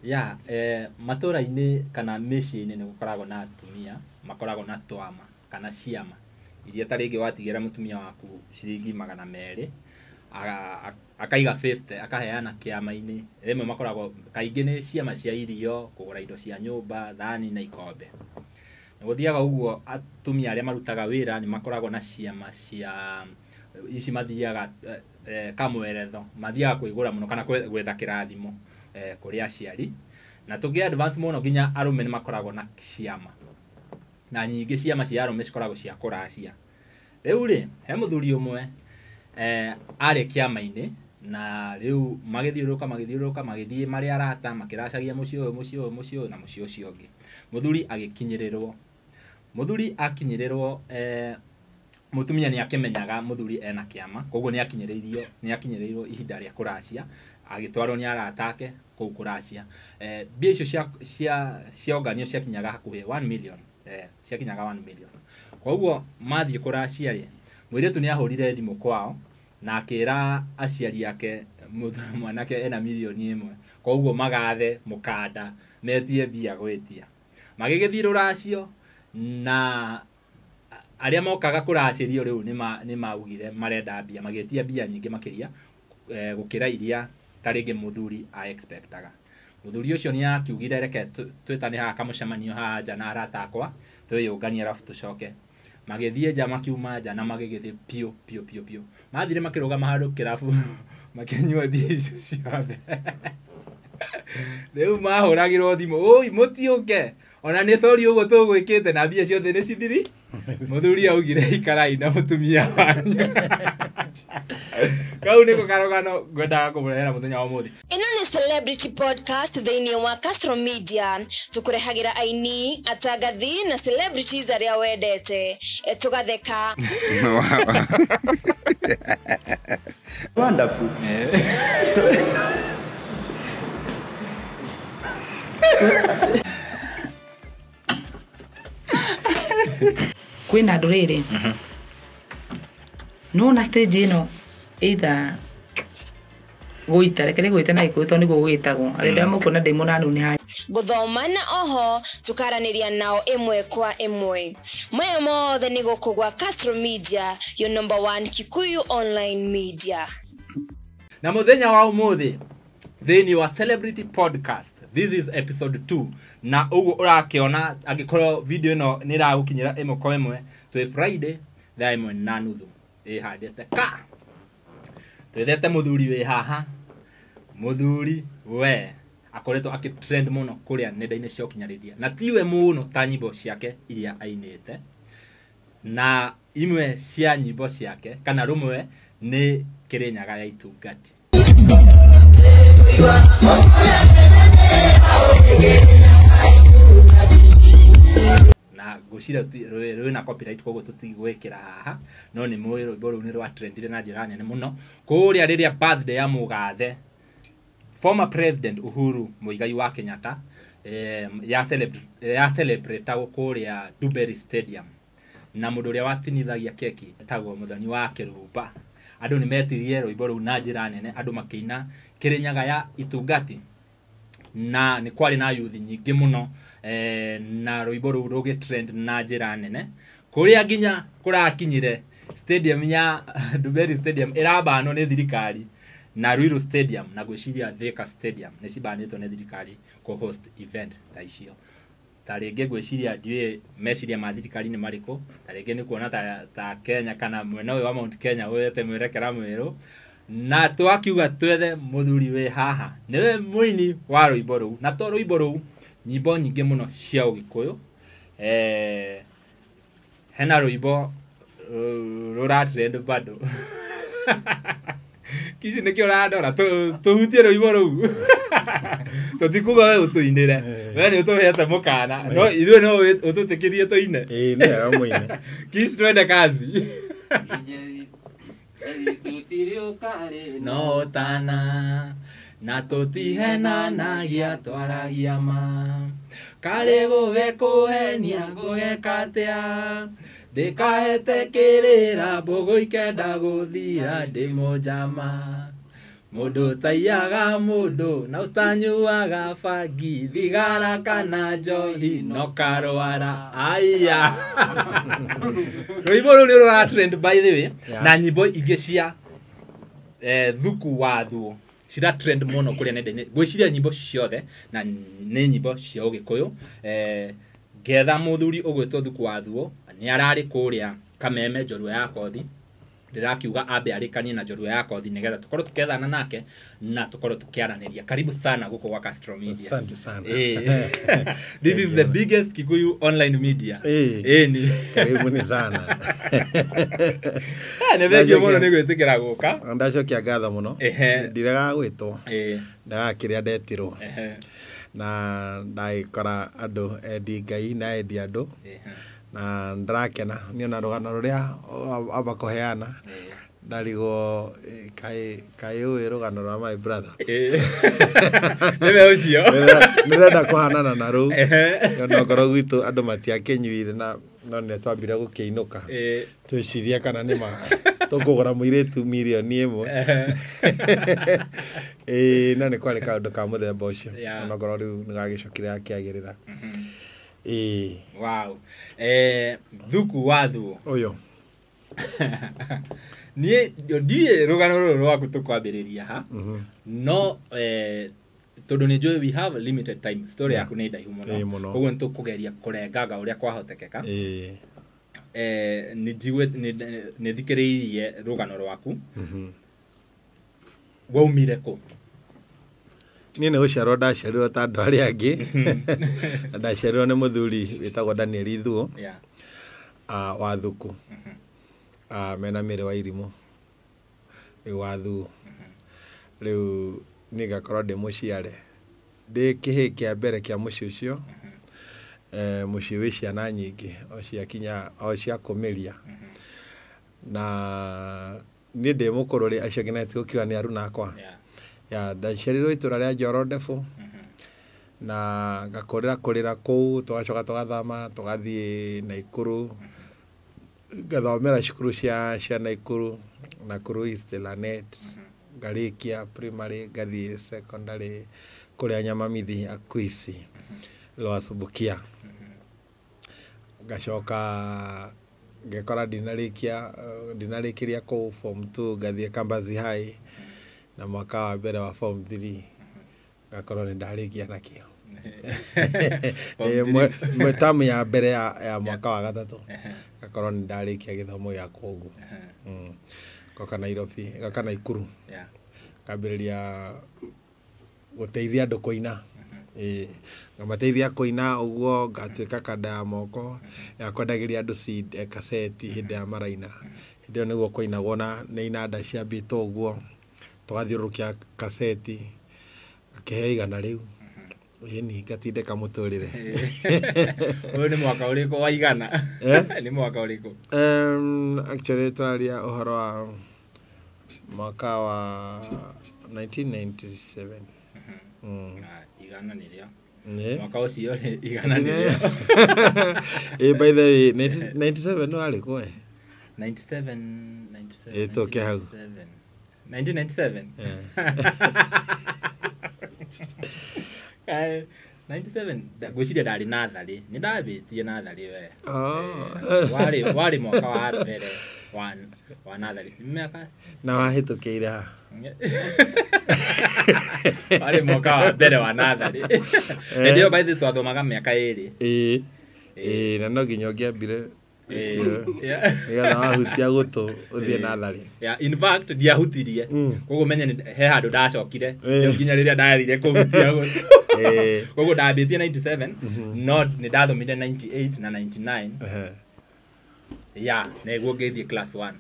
Ya, matura-ini kana mĩciĩ-inĩ nĩ gũkoragwo na atumia makoragwo na twama kana ciama iria ta rĩngĩ watigĩra mũtumia waku ciringi 200 akaiga 50 akaheana kĩama-inĩ. Rĩmwe makoragwo kaingĩ nĩ ciama cia irio, kũgũra indo cia nyũmba, thani na ikombe. Nĩ gũthiaga ũguo atumia arĩa marutaga wĩra nĩ makoragwo na ciama cia ici mathiaga kamweretho, mathiaga kwĩgũra mũno kana gwetha kĩrathimo kũrĩ aciari. Na tũngĩ advance mũno nginya arũme nĩ makoragwo na ciama, na nyingĩ ciama cia arũme cikoragwo cia kũracia. Rĩu rĩ, he mũthuri ũmwe arĩ kĩama-inĩ, na rĩu magĩthiũrũrũka magĩthiĩ marĩ arata makĩracagia mũciĩ ũyũ na mũciĩ ũcio ũngĩ. Mũthuri akinyĩrĩrwo mũtumia nĩ akĩmenyaga mũthuri ena kĩama, koguo nĩ akinyĩrĩirwo ihinda rĩa kũracia, agĩtwarwo nĩ arata ake kũu kũracia. Mbia icio cionganio ciakinyaga hakuhĩ 1 million, ciakinyaga 1 million. Koguo mathiĩ kũracia rĩ, mũirĩtu nĩ ahũrire thimũ kwao na akĩra aciari ake mwanake ena milioni 1, koguo magathe mũkanda metie mbia gwĩtia. Magĩgĩthiĩ rũracio na arĩa mokaga kũracĩrio rĩu nĩ maugire marenda mbia, magĩtia mbia nyingĩ makĩria gũkĩra iria ta rĩngĩ mũthuri expectaga. Mũthuri ũcio nĩ akiugire reke twĩtane haha kamũcemanio haha nja na arata akwa twĩyũnganie arabu tũcoke. Magĩthiĩ nja, makiuma nja na magĩgĩthiĩ piũ. Mathire makĩrũgama handũ kĩrabu makĩnyua mbia icio ciothe. Rĩu mahũragĩrwo thimũ, "Oi mũtiũke, ona nĩ sorry ũguo tũgwĩkĩte na mbia ciothe nĩ cithiri." Mũthuri augire ikarai na mũtumia wanyu. Kau nĩko karũgano ngwendaga kũmũrehera mũthenya wa ũmũthĩ. Ĩno nĩ Celebrity Podcast thĩinĩ wa Castro Media. Tũkũrehagĩra aini, atangathi na celebrities arĩa wendete. Tũgatheka. Wonderful. Kwĩna andũ rĩrĩ no na stage ĩno either gũita rekere gwĩta na ikuĩtwo nĩguo gwĩtagwo arenda mũkona ndĩmũnanu nĩ ha gũthoma na oho tukaranĩria nao ĩmwe kwa ĩmwe. Maya mothe nĩ gũkũ gwa Castro Media, your number 1 Kikuyu online media. Na mũthenya wa ũmũthĩ thĩinĩ wa Celebrity Podcast, this is episode 2, na ũguo ũrakĩona angĩkorwo video ĩno nĩ ĩragũkinyĩra ĩmwe kwa ĩmwe, twĩ Friday thaa 1:30 ĩhandĩte ka twethete mũthuri wĩ haha. Mũthuri we akoretwo akitrend mũno kũrĩa nenda-inĩ cia ũkinyanĩria, na tiwe mũno ta nyimbo ciake iria ainĩte, na imwe cia nyimbo ciake kana rũmwe nĩ Kĩrĩnyaga ya Itungati. Na ngũcira rũĩ na copyright koguo tũtigwĩkĩra haha, no nĩ mũĩ rwĩmbo rũu nĩ rwa trendire na njĩra nene mũno kũrĩa rĩrĩa birthday ya mũgathe former president Uhuru Muigai wa Kenyatta ya celebrate kũrĩa Duberry Stadium, na mũndũ ũrĩa watinithagia keki etagwo Mũthoni wa Kĩrumba. Andũ nĩ metirie rwĩmbo rũu na njĩra nene, andũ makĩina Kĩrĩnyaga ya Itungati, na nĩ kwarĩ na youth nyingĩ mũno na rwĩmbo rũu rũgĩtrend na njĩra nene kũrĩa nginya kũrakinyire stadium ya Duberry Stadium ĩrabanwo nĩ thirikari na Ruiru Stadium na gwĩciria Thika Stadium nĩ cibanĩtwo nĩ thirikari kũ-host event ta icio. Ta rĩngĩ gwĩciria ndiũĩ meciria ma thirikari nĩ marĩkũ, ta rĩngĩ nĩ kuona ta Kenya kana mwena ũyũ wa Mount Kenya wete mwerekera mwerũ, na twakiuga twethe mũthuri wĩ haha nĩwe mũini wa rwĩmbo rũu. Na to rwĩmbo rũu, nyimbo nyingĩ mũno cia Ũgĩkũyũ, hena rwĩmbo rũratrend bado. Kici nĩkĩo ũrandora tũhutie rwĩmbo rũu. Tũtikuga we ũtũinĩre, we nĩ ũtũhete mũkana, no ithuĩ no ũtũtĩkĩrie tũine. Nĩ mũine. Kici twende kazi. No tana na tũtihenanagia twaragia ma karĩ gũgĩkũhenia gũgĩkatia ndĩkahete kĩrĩra mbũgũ ikenda gũthira ndĩ mũnjama Mundu taiyaga mundu na utanyuaga bangi thigara kana njohi no karwara aya rwimbo ru ni rwa trend by the way na nyimbo ingĩ cia thuku wa thuo cira trend muno kuria nenda-inĩ gwiciria nyimbo ciothe na nĩ nyimbo cia Ũgĩkũyũ getha muthuri ũgwĩtwo thuku wa thuo nĩ ararĩ kuria Kameme njorua ya kothi ndirakiuga ambe arikanie na njorua ya kothi nigetha tukorwo tukethana nake na tukorwo tukiaranĩria. Karibu sana guko kwa Castro Media. Asante sana. This is the biggest Kikuyu online media. Ni karibu sana. Ne thengio muno ni gwitikira guka. Ndacokia ngatho muno. Ndirega gwitwo. Ndaga kiria ndetirwo. Na ndaikora andu endi Ngai na endi andu. Na ndrakena ni ona rugano ruria aba kuheana ndarigo kai uyu rugano rwa my brother niwe ucio nirenda kuhanana na ru no ngoro gwitu andu matiakenyuire na no ne twambire gukiinuka twiciria kana ni ma tukugura muiretu milioni imwe na ni kwari kaundu ka muthemba ucio no ngoro riu nigagicokire akiagirira. Wow. Thuku wa thuo. Oyo. Nie ndiye rugano ruru rwaku tukwambiriria ha. No tondu ni joy we have limited time. Story yaku ni ndaihu muno. Koguo nitukugeria kurengaga uria kwahotekeka. Ni jiwe ni thikiriirie rugano rwaku. Waumire ku? Ni ne uciarwo ndaciarirwo ta andu aria angi ndaciarirwo ni muthuri witagwo Daniel Ithuo wa Thuku mena mire wa Irimu wa Thuo riu ni gakorwo ndi muciare ndi kihi kia mbere kia muci ucio muci wi ciana nyingi o ciakinya o cia kumiria na ni ndi mukuru ri acio ngineti gukiwa ni aruna akwa ya ndaciarirwo itura ria Njoro Ndefu na ngakorera kuu twacoka tugathama tugathie Naikuru ngathomera cukuru cia Naikuru Nakuru East Lanet ngarikia primary ngathie secondary kuria Nyamamithi Akuisi Lwasubukia ngacoka ngekora dinarikiria kuu form 2 ngathie Kambazi High na mwaka wa mbere wa form 3 gakorwo ni ndarikia nakio mwetamu ya mbere ya mwaka wa gatatu gakorwo ni ndarikia githomo ya koguo goka Nairobi goka Naikuru ngambiriria guteithia andu kuina ngamateithia kuina uguo ngatuika kada ya moko ya kwendagiria andu CD cassette hindi ya maraina ndio niguo kuinagwo na ni inanda cia bito uguo tugathiurukia kaseti akihea igana riu ni ngatindeka muturire. Uyu ni mwaka uriku wa igana? Ni mwaka uriku? Actually turaria uhoro wa mwaka wa 1997. Igana nirio mwaka ucio ni igana nirio. By the way 97 no ari kwe 97 toke hau 1997. 97 gwiciria ndari nathari ni ndabitie nathari we wari mwaka wa mbere wa nathari miaka na wahitukiira wari mwaka wa mbere wa nathari ndio baithi twathomaga miaka iri na no nginya ngiambire ya hutia gutu uthie nathari in fact ndiahutirie koguo menye he handu ndacokire nginya riria ndathire kuhutia gutu koguo ndabitie 97 no ni ndathomire 98 na 99 neguo ngithie class 1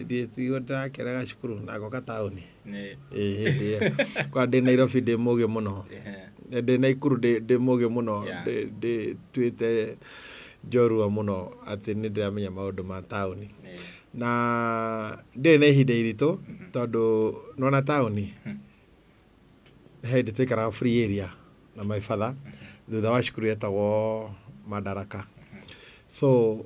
ni tigo ndakeraga cukuru na goka tauni kwa ndi Nairobi ndi muge muno ndi Naikuru ndi muge muno ndi twite njorua muno ati ni ndiramenya maundu ma tauni na ndi na ihinda iritu tondu nona tauni hindi twikaraga free area na my father thutha wa cukuru yetagwo Madaraka so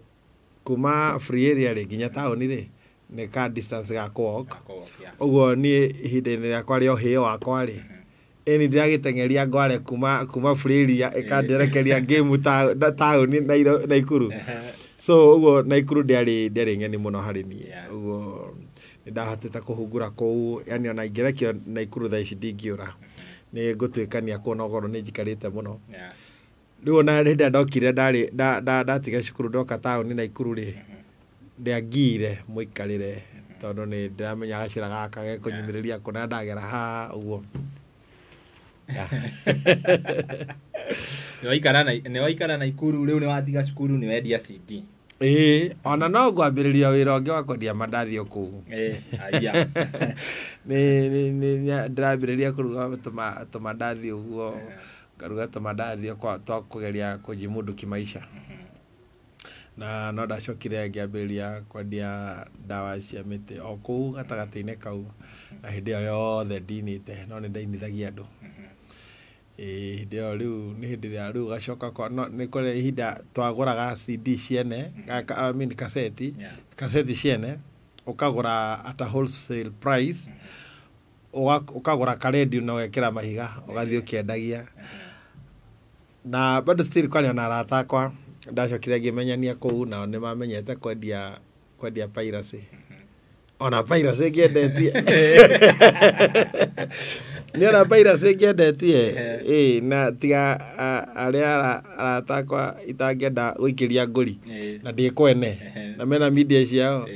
kuma free area ri nginya tauni ri nä ka distance ga walk uguo ni ihinda-inĩ rĩakwa rĩa ũhĩĩ wakwa rĩ ĩni ndĩragĩteng'eria ngware kuma Freiria ĩkanderekeria game taũni Naikuru so uguo Naikuru ndĩarĩ ng'eni mũno harĩ niĩ uguo nĩ ndahotete kũhungura kũu yani ona ingĩrekio Naikuru thaa ici ndingĩũra nĩ ngũtuĩkania kũu na goro nĩ njikarĩte mũno rĩu ona hĩndĩ ndokire ndatiga cukuru ndoka taũni Naikuru rĩ ndĩangire mũikarĩre tondũ nĩ ndĩramenya gacĩra gaka gekũnyumĩrĩria kũna ndagera haha ũguo nĩ waikara Naikuru rĩu nĩ watiga cukuru nĩ wendia CD ona no ngwambĩrĩria wĩra ũngĩ wa kwendia mandathi o kũu ndĩrambĩrĩria kũruga tũmandathi ũguo ngaruga tũmandathi twa kũgeria kũjimudu kimaisha na no ndacokire ngĩambĩrĩria kwendia ndawa cia mĩtĩ o kũu gatagatĩ-inĩ kau na hĩndĩ ĩyo yothe ndinĩte no nĩ ndainithagia andũ hĩndĩ ĩyo rĩu nĩ hĩndĩ ĩrĩa rĩu gacoka nĩ kũrĩ ihinda twagũraga CD ciene kaseti ciene ũkagũra at a wholesale price ũkagũra karedio na ũgekĩra mahiga ũgathiĩ ũkĩendagia na bado still kwani ona arata akwa ndacokire ngĩmenyania kũu nao nĩ mamenyete kwendia piracy ona piracy ngĩendetie nĩ ona piracy ngĩendetie na tiga arĩa arata akwa itangĩenda gũikĩria ngũri na ndĩkwene na mena media ciao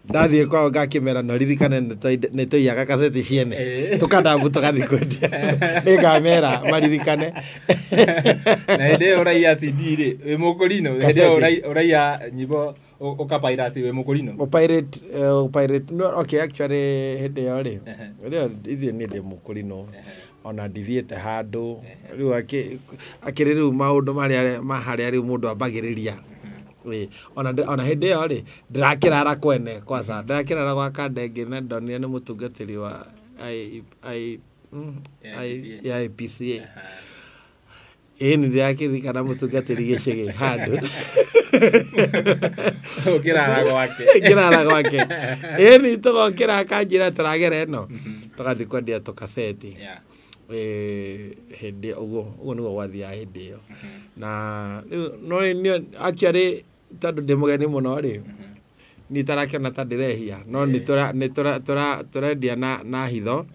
ndathiĩ kwao ngakĩmera no ririkane nĩ tũiyaga kaseti ciene tũkandambu tũgathiĩ kwendia nĩ ngamera maririkane na hĩndĩ ĩyo ũraiya CD rĩ wĩ mũkũrino hĩndĩ ĩyo ũraiya nyimbo ukapiracy wĩ mũkũrino pirate no okay actually hĩndĩ ĩyo rĩ ithiĩ nĩ ndĩ mũkũrino ona ndithiĩte handũ rĩu akĩrĩ rĩu maũndũ harĩa rĩu mũndũ ambagĩrĩria ona hĩndĩ ĩyo rĩ ndĩrakĩrara kwene kwanza ndĩrakĩrara gwa Kandenge na ndonire nĩ mũtungatĩri wa IPCA nĩ ndĩrakĩririkana mũtungatĩri gĩcĩgĩ handũ ngĩrara gwake nĩ tũgokĩra akanjĩra tũragera ĩno tũgathiĩ kwendia tũkaseti hĩndĩ ũguo nĩguo gwathiaga hĩndĩ ĩyo na no actually tondũ ndĩ mũgeni mũno rĩ nitarakĩona ta ndĩrehia no nĩ tũrendia na hitho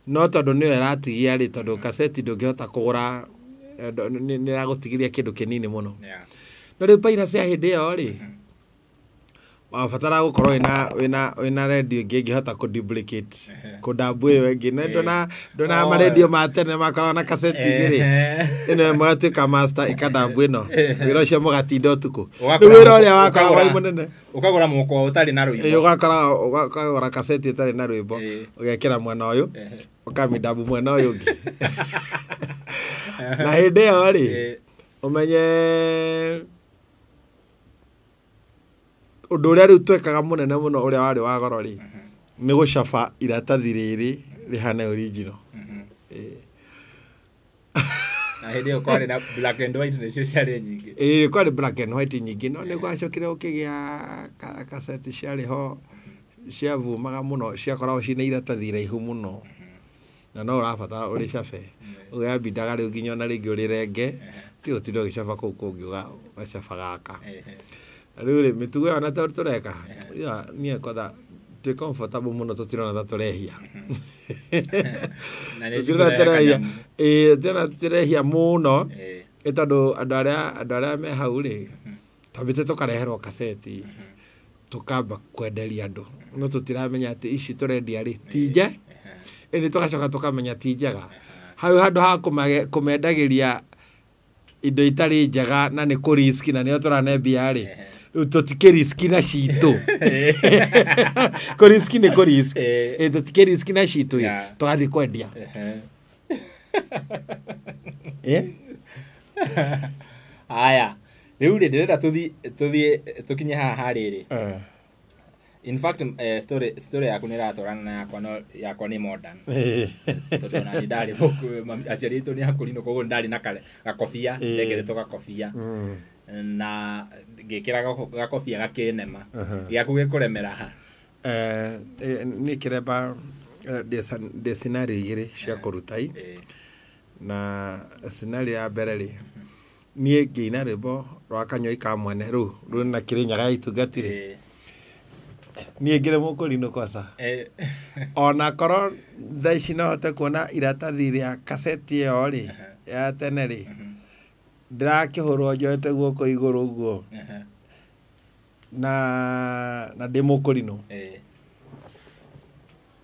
no tondũ nĩyo ĩratigia rĩ tondũ kaseti ndũngĩhota kũgũra nĩ ragũtigiria kĩndũ kĩnini mũno no rĩu piracy ya hĩndĩ ĩyo rĩ wabatara gũkorwo wĩna redio ĩngĩ ĩngĩhota kũ-duplicate kũndambu ĩyo ĩngĩ ndona maredio ma tene makoragwo na kaseti igĩrĩ ĩno ĩmwe master ĩkandambu ĩno wĩra ũcio mũgatinda ũtukũ rĩu wĩra ũrĩa wakoragwo wĩ mũnene ũkagũra mũkwa ũtarĩ na rwĩmbo ũkagũra kaseti ĩtarĩ na rwĩmbo ũgekĩra mwena ũyũ ũkamĩndambu mwena ũyũ ũngĩ na hĩndĩ ĩyo rĩ ũmenye ũndũ ũrĩa rĩu twekaga mũnene mũno ũrĩa warĩ wa goro rĩ nĩ gũcaba iratathi rĩrĩ rĩhane original na hĩndĩ ĩyo kwarĩ na black and white nĩcio ciarĩ nyingĩ kwarĩ black and white nyingĩ no nĩ gwacokire gũkĩgĩa kaseti ciarĩ ho ciavumaga mũno ciakoragwo ciĩna iratathi iraihu mũno na no ũrabatara ũrĩcabe ũgambindaga rĩu nginya ona rĩngĩ ũrĩrenge tiga ũtinda ũgĩcaba kũu kũngĩ ũgacaba gaka rĩu rĩ mĩtugo ĩyo ona tũreka niĩ kotha twĩ comfortable mũno tũtirona ta tũrehia tũrehia mũno tondũ andũ arĩa me hau rĩ twambĩte tũkareherwo kaseti tũkamba kwenderia andũ no tũtiramenya atĩ ici tũrendia rĩ tinje nĩ tũgacoka tũkamenya ti njega hau handũ ha kũmendagĩria indo itarĩ njega na nĩ kũriski na nĩo tũranembia rĩ tũtikĩriski na citũ kũriski nĩ kũriski tũtikĩriski na citũ tũgathiĩ kwendia aya rĩu rĩ ndĩrenda tũkinye haha rĩrĩ in fact story yaku nĩ ratwarana na yakwa nĩ modern tondũ na nĩ ndarĩ aciari aitũ nĩ akũrinũ koguo nĩ ndarĩ na gakobia ndengeretwo gakobia na ngĩkĩra gakobia gakĩnema gĩaku gĩkũremera ha Ni kireba de scenario igiri cia kurutai na scenario ya mbere ri nie ngeina rwimbo rwa Kanyoi ka mwene ru na Kirinyaga itungatire nie ngire mukurino kwasa ona korwo thaici no hote kuona iratathi ria kaseti iyo ri ya tene ri ndirakihurwo njoete guoko iguru guo na ndi mukurino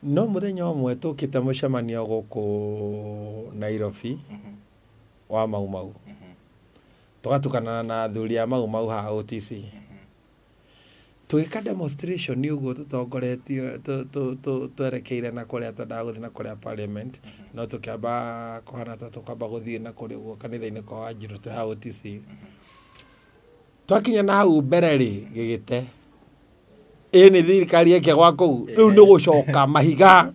no muthenya umwe tukite mucemanio guku Nairobi wa Mau tugatukana na athuri a Mau ha OTC tugika demonstration ni uguo tutongoretio twerekeire na kuria twendaga guthii na kuria parliament no tukiamba kuhana tukamba guthii na kuria uguo kanitha-ini kwa Wanjiru twi ha OTC twakinya na hau mbere ri gigite ni thirikari yake gwa kuu riu ni gucoka mahiga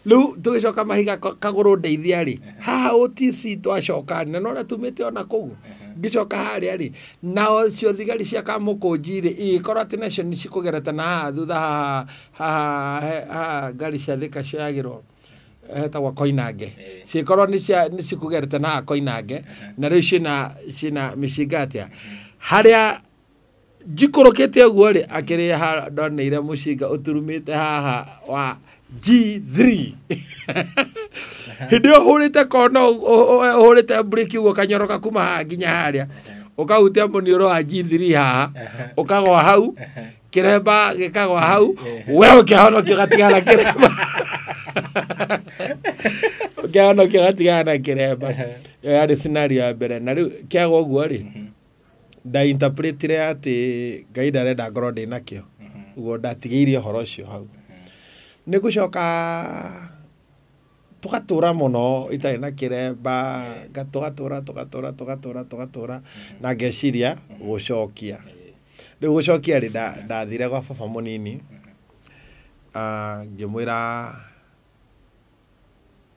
riu tugicoka mahiga kaguru ndeithia ri ha OTC twacoka na no tumite ona kuu ngicoka haria ri nao cio thigari cia Kamukunji ri ikorwo ati nation cikugerete na thutha ha ngari cia thika ciagirwo hetagwo Koinange cikorwo ni cikugerete na Koinange na riu cina mishingatia haria jikorokete guo ri akiri ha doneire mushinga uturumite haha wa G3 hindio hurite kono hurite break ugo kanyoroka kuma nginya haria ukahutia munioro wa G3 haha ukagwa hau kiremba gikagwa hau wewe kihono kigatigana kiremba kihono kigatigana kiremba yari scenario ya mbere na riu kiagwa guo ri da interpretire ati Ngai ndarenda ngorwo ndi nakio uguo ndatigeirie horo ucio hau ni gucoka tugatura muno itari na kiremba tugatura na ngeciria gucokia riu gucokia ri ndathire gwa baba munini ngimwira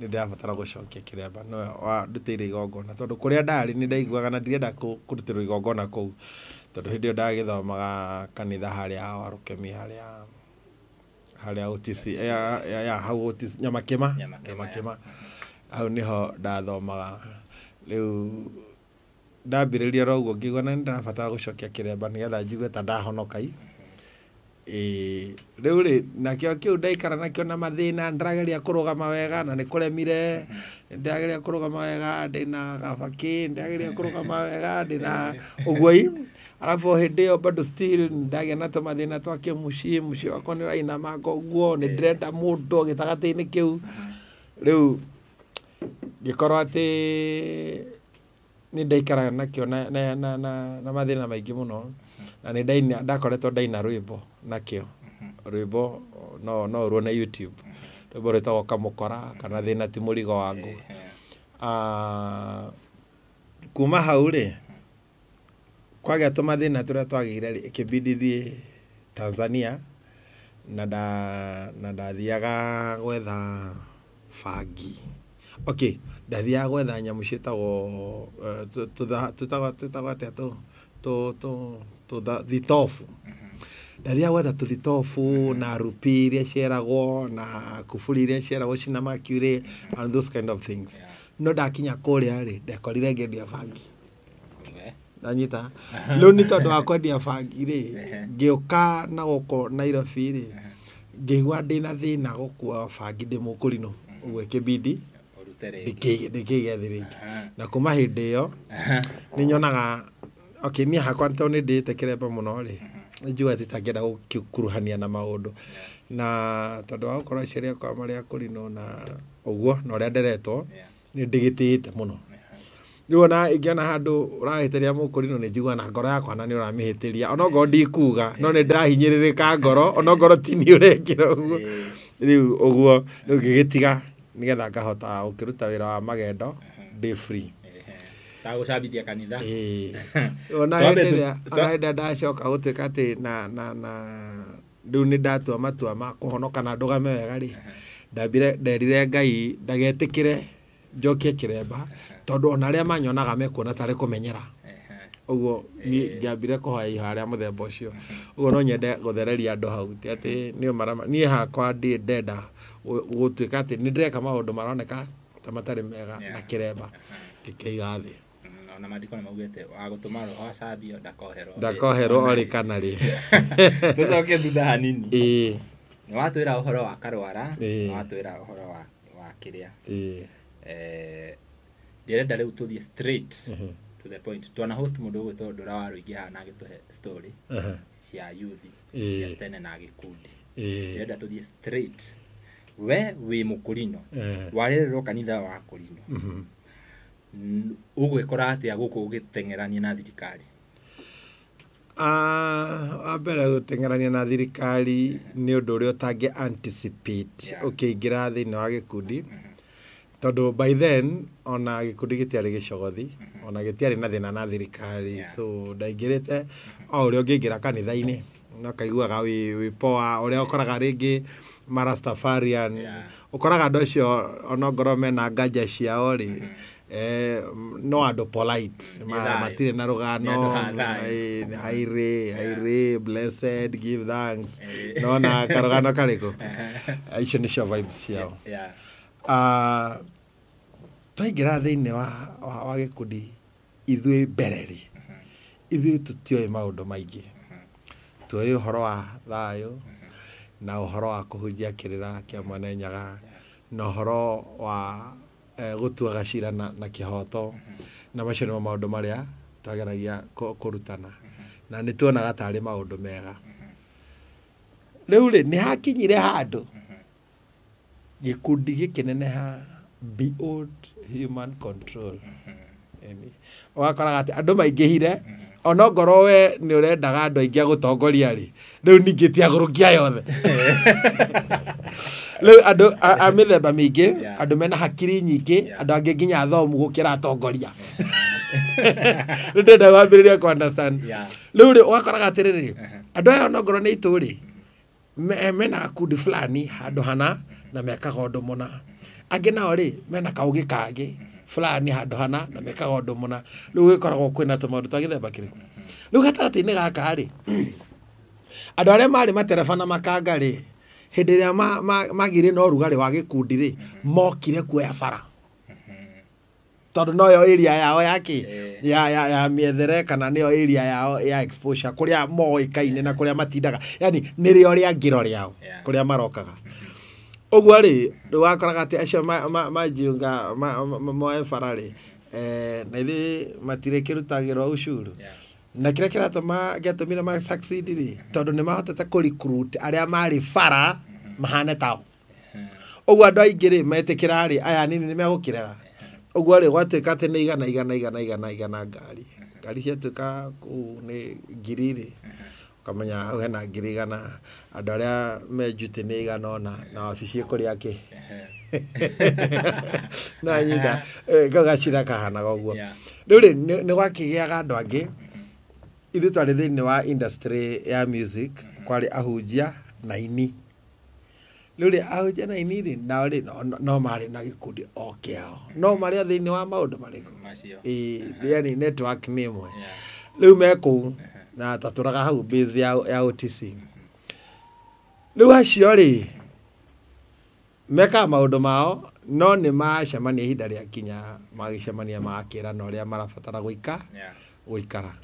ni ndabatara gucokia kiremba no ndutire igongona tondu kuria ndari ni ndaiguaga na ndirenda kurutirwo igongona kuu tondu hindi ndagithomaga kanitha haria Warukemi haria OTC ya hau OTC Nyamakima hau niho ndathomaga riu ndambiriria roguo ngigwa na ndirabatara gucokia kiremba nigetha njigue ta ndahonokai riu ri nakio kiu ndaikara nakio na mathina ndirageria kurugama wega na nikuremire ndirageria kurugama wega ndina gabaki ndirageria kurugama wega ndina uguoi alafu hindi yo bado still ndagia na tumathina twake muci wakwa ni raina mako uguo ni ndirenda mundu gitagati-ini kiu riu gikorwo ati ni ndaikara nakio na mathina maingi muno na ni ndakoretwo ndaina rwimbo nakio rwimbo no ruone YouTube rwimbo rwitagwo Kamukora kana thina ti murigo wangu kuma hau ri kwagia tumathina turia twagire ri ikibidi thie Tanzania na ndathiaga gwetha bangi ndathiaga gwetha nyamu cietagwo tutagwo atia thitofu ndathiaga gwetha tuthitofu na rupi iria ciaragwo na kuburi iria ciaragwo cina mercury and those kind of things no ndakinya kuria ri ndekorire ngendia bangi nanyita riu ni tondu wa kwendia bangi ri ngiuka na guko Nairobi ri ngigwa ndina thina gukua bangi ndi mukurino uguo ikibidi ndikigethire na kuma hindi iyo ni nyonaga ni hakwa tondu ni ndite kiremba muno ri njua ati tangenda gukuruhania na maundu na tondu wa gukorwo ciaria kwa maria kurino na uguo na uria nderetwo ni ndigitiite muno riu ona ingiona handu urahitiria mukurino ni njigua na ngoro yakwa na ni uramihitiria ona ngoro ndikuga no ni ndirahinyiririka ngoro ona ngoro tini urekira uguo riu uguo ngigitiga nigetha ngahota ukiruta wira wa magendo day free tagucambithia kanitha ona enda ndacoka gutuika ati na riu ni ndatua matua ma kuhonoka na ndugame wega ri nderire Ngai ndagetikire njokie kiremba tondu ona aria manyonaga mekuona tari kumenyera Uguo ngiambire kuhoya iharia muthemba ucio. Uguo no nyende guthereria andu hau ati ni marama ni hakwa ndi ndenda gutuika ati ni ndireka maundu maroneka ta matari mega na kiremba gikeiga thi. Na maandiko na maugete agutuma roho acambio ndakoherwo ori kana ri. Tucoke thutha hanini. Ni watwira uhoro wa Karwara, ni watwira uhoro wa kiria. Ndirenda riu tuthie straight to the point. Twana host mundu gwitwo Ndura wa Ruigi hana agituhe story cia youth cia tene na gikundi. Ndirenda tuthie straight. We wi mukurino warererwo kanitha wa Kurino. Ugwikora atia guku ugitengerania na thirikari? Abera gutengerania na thirikari ni undu uria utangi anticipate ukiingira thiini wa gikundi. Tondu by then ona gikundi gitiari gicogothi, ona gitiari na thina na thirikari. So ndaingirite o uria ungiingira kanitha-ini no kaiguaga wi poa uria ukoraga ringi Marastafarian ukoraga andu acio ona ngoro mena nganja ciao ri no andu polite matire na rugano aire blessed give thanks no na karugano kariko icio ni cio vibes ciao. Twaingira thiini wa gikundi ithui mbereri ithui tutioe maundu maingi tuoe uhoro wa thayo na uhoro wa kuhunjia kirira kia Mwene Nyaga na uhoro wa gutua gacira na kihoto na macio ni maundu maria twageragia kurutana na ni tuonaga tari maundu mega. Riu ri ni hakinyire handu gikundi gikineneha beyond human control. Wakoraga ati andu maingihire ona ngoro we ni urendaga andu aingi gutongoria ri riu ningi tiagurukia yothe. Riu andu a mithemba mingi andu mena hakiri nyingi andu angi nginya thomu gukira atongoria. Riu ndenda wambiriria ku understand. Riu ri wakoraga atiriri andu aya ona ngoro ni ituri mena gakundi fulani handu hana na mekaga undu muna. Angi nao ri mena kaugi kangi fulani handu hana na mekaga undu muna. Riu gikoragwo kwina tumaundu twa githemba kiriku. Riu gatagati-ini gaka ri andu aria mari materefana makanga ri hindi iria magire no rugari wa gikundi ri mokire kuoya bara tondu no yo area yao yaki ya miethere kana niyo area yao ya exposure kuria moikaine na kuria matindaga yani nirio ria ngiro riao kuria marokaga. Uguo ri wakoraga ati acio majiunga moe bara ri na ithi matire kirutagirwo ucuru na kira kiratuma giatumire ma succeed ri tondu ni mahotete ku recruit aria mari bara mahane tao. Uguo andu aingi ri metikira ri aya nini ni megukirega. Uguo ri gwatuika ati ni igana ngari ciatuika ku ni ngiri ri ukamenya hau hena ngiri igana andu aria mejuti ni igana ona na wabici ikuria ki na nyinga gagacira kahana uguo. Riu ri ni gwakigiaga andu angi ithu twari thiini wa industry ya music kwari ahunjia na ini. Riu ri ahunjia na ini ri nao ri no mari na gikundi o kiao no mari thiini wa maundu mariku yani network ni imwe. Riu meku na taturaga hau base ya OTC. Riu acio ri meka maundu mao no ni macemania ihinda ria kinya magicemania makira no ria marabatara guikara.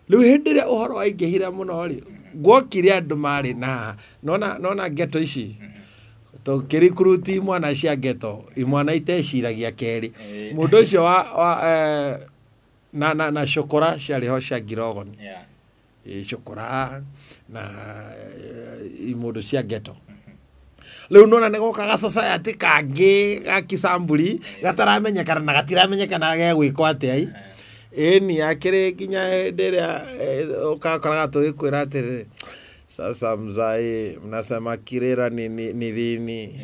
Riu hindi ria uhoro waingihira muno ri gwokire andu mari na nona geto ici to kirikruti mwana cia geto imwana iteciragia keri mundu ucio wa na shokora ciariho cia ngirogoni shokora na imundu cia geto. Riu nona ni gokaga society kangi ga Kisamburi gataramenyekana na gatiramenyekana gegwikwo atia ni akire kinya hindi ria ukakoraga tugikwira atiri sasa mzai mnasema kirera ni lini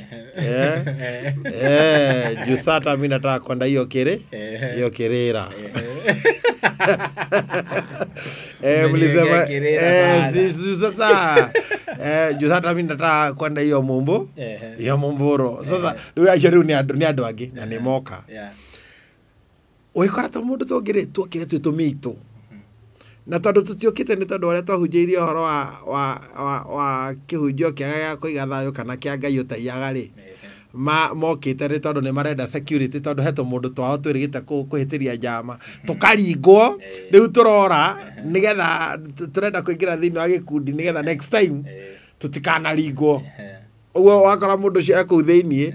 jusata mimi nataka kwenda hiyo kirera mlisema sasa jusata mimi nataka kwenda hiyo mumburo sasa ndio ni andu angi na ni moka uikora to mundu tugire twokire tutumito na tondu tutiokite ni tondu uria twahunjiirie horo wa kihunjio kiaga kuiga thayo kana kia Ngai utaiaga ri mokite ni tondu ni marenda security tondu heto mundu twao twirigite kuhitiria njama tukaringwo riu turora nigetha turenda kuingira thiini wa gikundi nigetha next time tutikanaringwo uguo wakora mundu cio ku thiini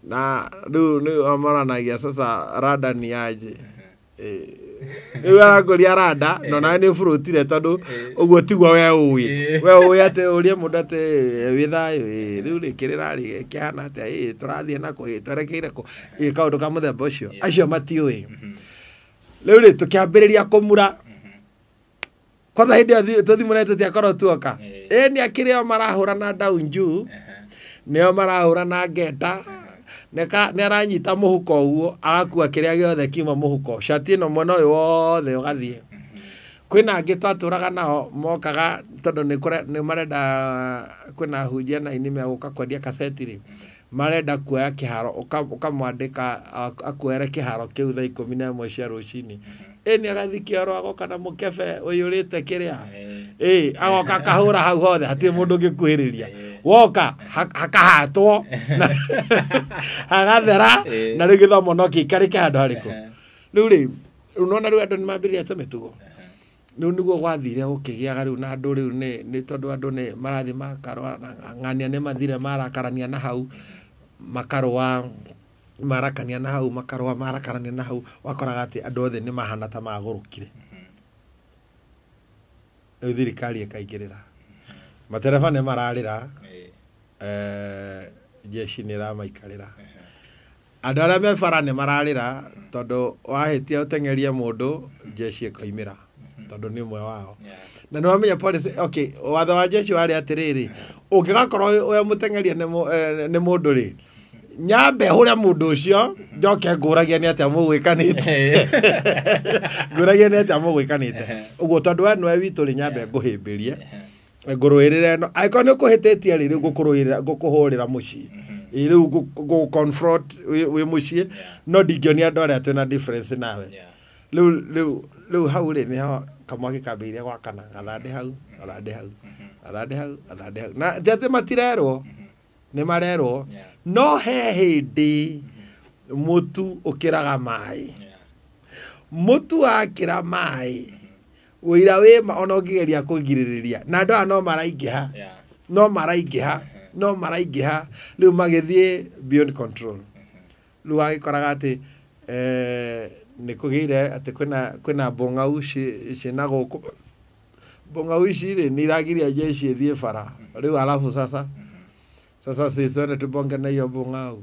na riu ni amaranagia sasa rada ni aje riu arakuria rada no na ni burutire tondu uguo tigwa we uwi ate uria mundu ate wi thayo riu rikirira ri kihana ate turathie na twerekeire ku kaundu ka muthemba ucio acio matiui riu ri tukiambiriria kumura kotha hindi tuthimune tutiakorwo tuoka ni akirio marahurana down juu nio marahurana ngeta nä aranyita må huko uguo agakua kä rä a gä othe kiuma må huko cati ä no mwena å yå wothe å gathiä kwä na angä twatåraga nao mokaga tondå nä marenda kwä na hunjia na ini mä gå ka kwendia kaseti rä marenda kuoya kä haro å kamwandä ka akuere kä haro kä u thaa 11 cia rå cini nä agathi kä oro agoka na må kebe å yå rä te kä rä a agoka akahå ra hau hothe hatirä må ndå å ngä kuhä rä ria woka hakahatwo hagathera na rä gä thomo no kä ikarä ke handå harä kå rä u rä u nona rä u andå nä mambä rä te mä tugo rä u nä guo gwathire gå kä gä aga rä u na andå rä u nä tondå andå nä marathi makarwa ng'ania nä mathire marakarania na hau makarwa marakania na hau makarwa marakarania na hau wakoraga atä andå othe nä mahana ta magå rå kire rä u thirikari ĩkaingä rä ra matereba nä mararä ra jeshi nä ramaikarä ra andå arä a me bara nä mararä ra tondå wahä tia å tengerie må ndå jeshi ĩkoimä ra tondå nä mwe wao na nä wamenya watho wa jeshi warä atä rä rä å ngä gakorwo å må tengerie nä må ndå rä nyambe hå rä a må ndå å cio njoke ngå ragia nä atä a må gwä kanä te ngå ragia nä atä a må gwä kanä te å guo tondå we nwe witå rä nyambe ngå hä mbä rie ngå rå ä rä ra ä no angäkorwo nä å kå hä tä tie rä rä ngå kå hå rä ra må ciä rä u wä må ciä no ndingäonia andå arä a twä na difference nawe rä u hau rä nä ho kamwaki kambä iria gwakana gathandä hau gathandä hau gathandä hau gathandä hau na ti atä matirerwo nä marerwo no he hä ndä må tu å kä raga maä må tu wakä ra maä wå ira wä ma ona å ngä geria kå girä rä ria na andå aya no maraingä ha no maraingä ha no maraingä ha rä u magä thiä beyond control rä u agä koraga atä nä kå gä ire atä kwä na mbång'au cina gå kå mbång'au ici rä nä iragiria jeshi thiä bara rä u alafu sasa twende tubonge na iyo mbång'au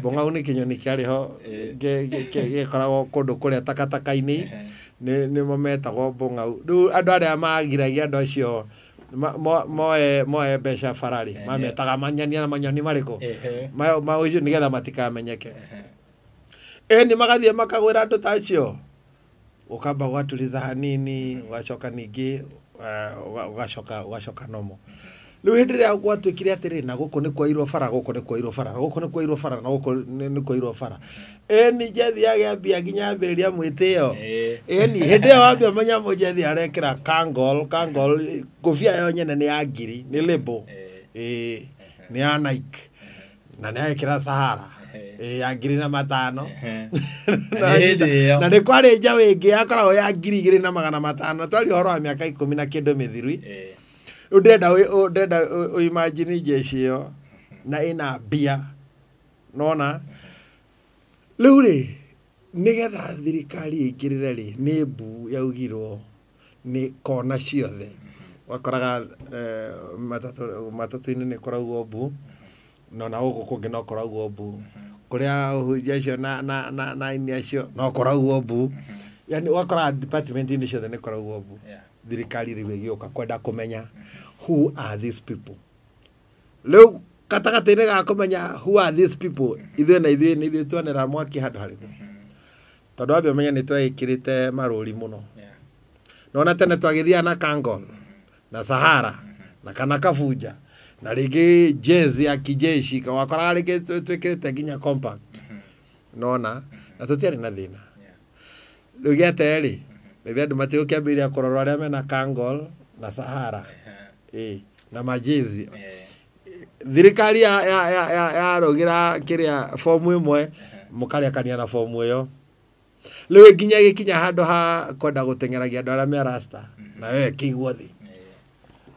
mbång'au nä kä nyoni kä arä ho gä koragwo kå ndå kå rä a takataka-inä nä mo metagwo mbång'au rä u andå arä a magiragia andå acio moe mbeca bara rä mametaga manyania na manyoni marä kå maå nä getha matikamenyeke nä magathiä makagwä ra andå ta acio å kamba gwaturiza hanini ũgacoka ningĩ ũgacoka nomo rĩu hĩndĩ ĩrĩa gwatuĩkire atĩrĩ na gũkũ nĩ kwairwo bara gũkũ nĩ kwairwo bara gũkũ nĩ kwairwo bara na gũkũ nĩ kwairwo bara eni Njethi agĩambia nginya ambĩrĩria mwĩtĩo eni hĩndĩ ĩyo wambia menya Njethi arekĩra kangol ngũbia yo nyene nĩ ya ngiri nĩ label nĩ ya Nike na nĩ agĩkĩra Sahara ya ngiri na matano na nĩ kwarĩ njaũ ĩngĩ yakoragwo ya ngiri 2,500 twari ũhoro wa mĩaka 10 na kĩndũ mĩthiru ndenda imagine jeshi ĩyo na ĩna mbia nona rĩu rĩ nĩgetha thirikari ĩingĩrĩre rĩ nĩ mbu yaugirwo nĩ kona ciothe wakoraga matatũ-inĩ nĩ koragwo mbu nona gũkũ kũngĩ no koragwo mbu kũrĩa ũhunjia icio na ini acio no koragwo mbu yani wakora department-inĩ ciothe nĩ koragwo mbu thirikari rĩu ĩgĩũka kwenda kũmenya who are these people rĩu gatagatĩ-inĩ ga kũmenya who are these people ithuĩ na ithuĩ tuonera mwaki handũ harĩkũ tondũ wambia ũmenye nĩ twagĩkĩrĩte marũri mũno nona tene twagĩthiaga na Kangol na Sahara na kana Kabuja na rĩngĩ jezi ya kijeshi wakoraga rĩngĩ twĩkĩrĩte nginya compact nona na tũtiarĩ na thĩna rĩu gĩaterĩ maybe andu matio kiambiria kororo aria mena Kangol na Sahara na majezi thirikari ya rogira kiria fomu imwe mukaria kania na fomu iyo lewe gikinya handu ha kwenda gutengeragia andu aria me rasta na we kigwo thi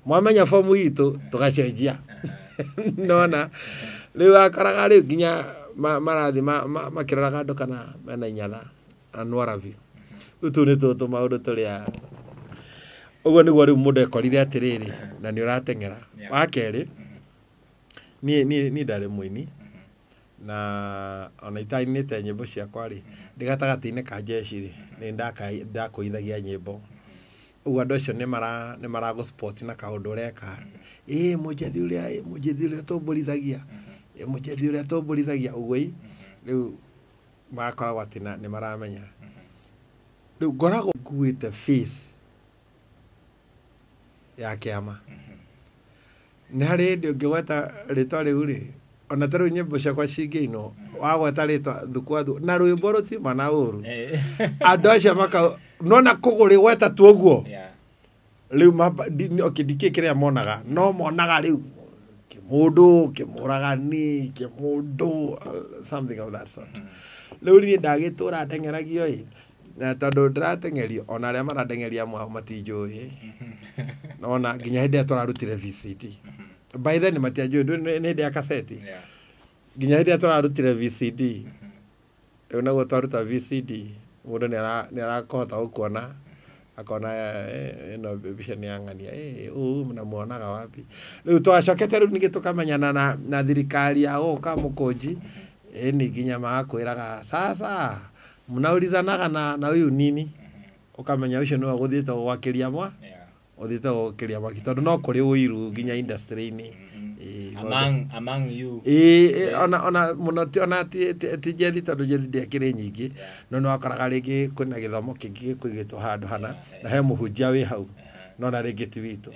mwamenya fomu itu tugacenjia nona lewe akaraga ri ginya marathi makiraga andu kana mena inyatha anwaravi utu ni tutu maundu turia ugo niguo riu mundu ekorire atiriri na ni uratengera wa keri ni ndari muini na ona itainite nyimbo ciakwa ri ndigatagati-ini ka jeshi ri ni ndakuithagia nyimbo ugo andu acio ni mara go sport na kaundu ureka mujethi uria tuburithagia mujethi uria tuburithagia ugo riu makoragwo ati ni maramenya riu ngoragwo nguite face ya kiama ni hari ndi ungigweta ritwa riu ri ona taru nyimbo ciakwa cingiino wagweta ritwa thukwa na rwimbo rutima na uru andu acio maka nona kuguri gweta tu uguo riu okidikikire monaga no monaga riu kimundu kimuragani kimundu something of that sort riu ni ndagitura ndengeragio na tondu ndiratengerio ona aria maradengeria matinjui nona nginya hindi aturarutire VCD by then matianjui ni hindi ya kaseti nginya hindi aturarutire VCD una gutaruta VCD mundu ni arakohota gukuona akona ino bibicia ni angania mna muonaga wapi riu twacokete riu ningi tukamenyana na thirikari ya ka mukunji ni nginya magakwiraga sasa mnaulizanaga na uyu nini ukamenya ucio no aguthiite gwakiria mwa uthiite gwakiria mwa tondu no kuri uiru nginya industry ni among you ona muno ona ti jethi tondu jethi ndekire nyingi no akaraga ringi kwina githomo kingi kuigitwo handu hana na he muhunjia wi hau no na ringi ti witu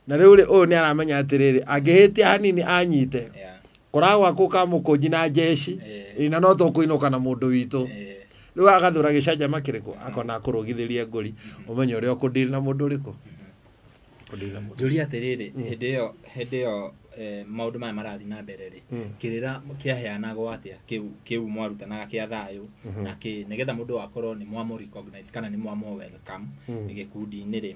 na riu uyu ni aramenya atiriri angihitia hanini anyite kuragwa kuka mukunji na jeshi na no tukuinuka na mundu witu riu agathura gicanja makiriku akona kurugithiria nguri umenye uria ukudiri na mundu uriku Juri atiriri hindi yo maundu maya marathi na mbere ri kirira kiaheanagwo atia kiu mwarutanaga kia thayu na nigetha mundu akorwo ni mwa recognize kana ni mwa welcome gikundi-ini ri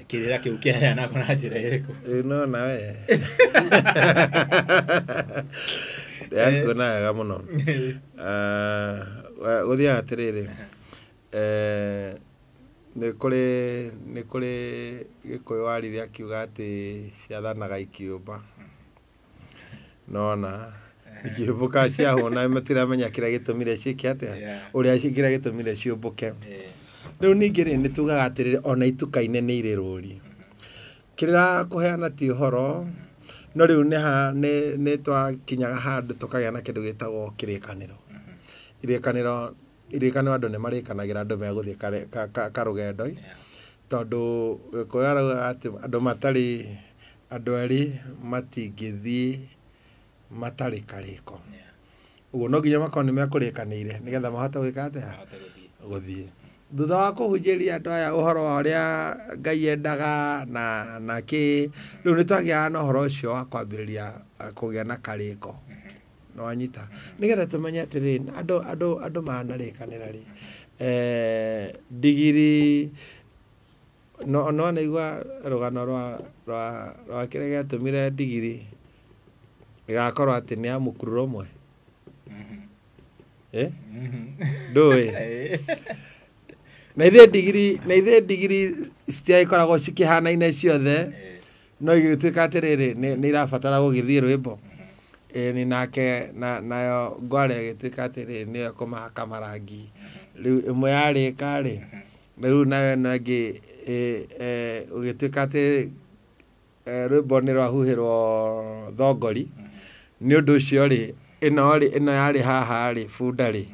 kirira kiu kiaheanagwo na njira iriku no na we yakuna wega muno guthia atiriri ni kuri gikuyu warire akiuga ati ciathanaga ikiumba nona ikiumbuka ciahuna matiramenya kiria gitumire ciike atia uria kiria gitumire ciumbuke riu ningi ri ni tugaga atiriri ona itukaine ni iri ruri kirira kuheana ti horo no riu ni twakinyaga handu tukagia na kindu gitagwo kirikaniro irikaniro andu ni marikanagira andu meguthie karugendo tondu koyara ati andu matari andu eri matingithie matari kariko uguo no nginya makoni mekurikanire nigetha mahote gwika atia guthie thutha wa kuhunjiria andu aya uhoro wa uria Ngai endaga na ki riu ni twagia na uhoro ucio wa kwambiriria kugia na kariko no anyita nigetha tumenye atiri andu manarikanira ri digiri no naigua rugano rwa kiria giatumire digiri igakorwo ati ni amukuru umwe ndui na ithe digiri citiaikoragwo cikihanaine ciothe no igituika atiriri ni irabatara gugithie rwimbo ni nake nayo ngware gituika atiri ni kumahaka marangi riu imwe yarika ri riu nayo nangi ugituika ati rwimbo ni rwahuhirwo thongori ni undu ucio ri ino yari haha ri bunda ri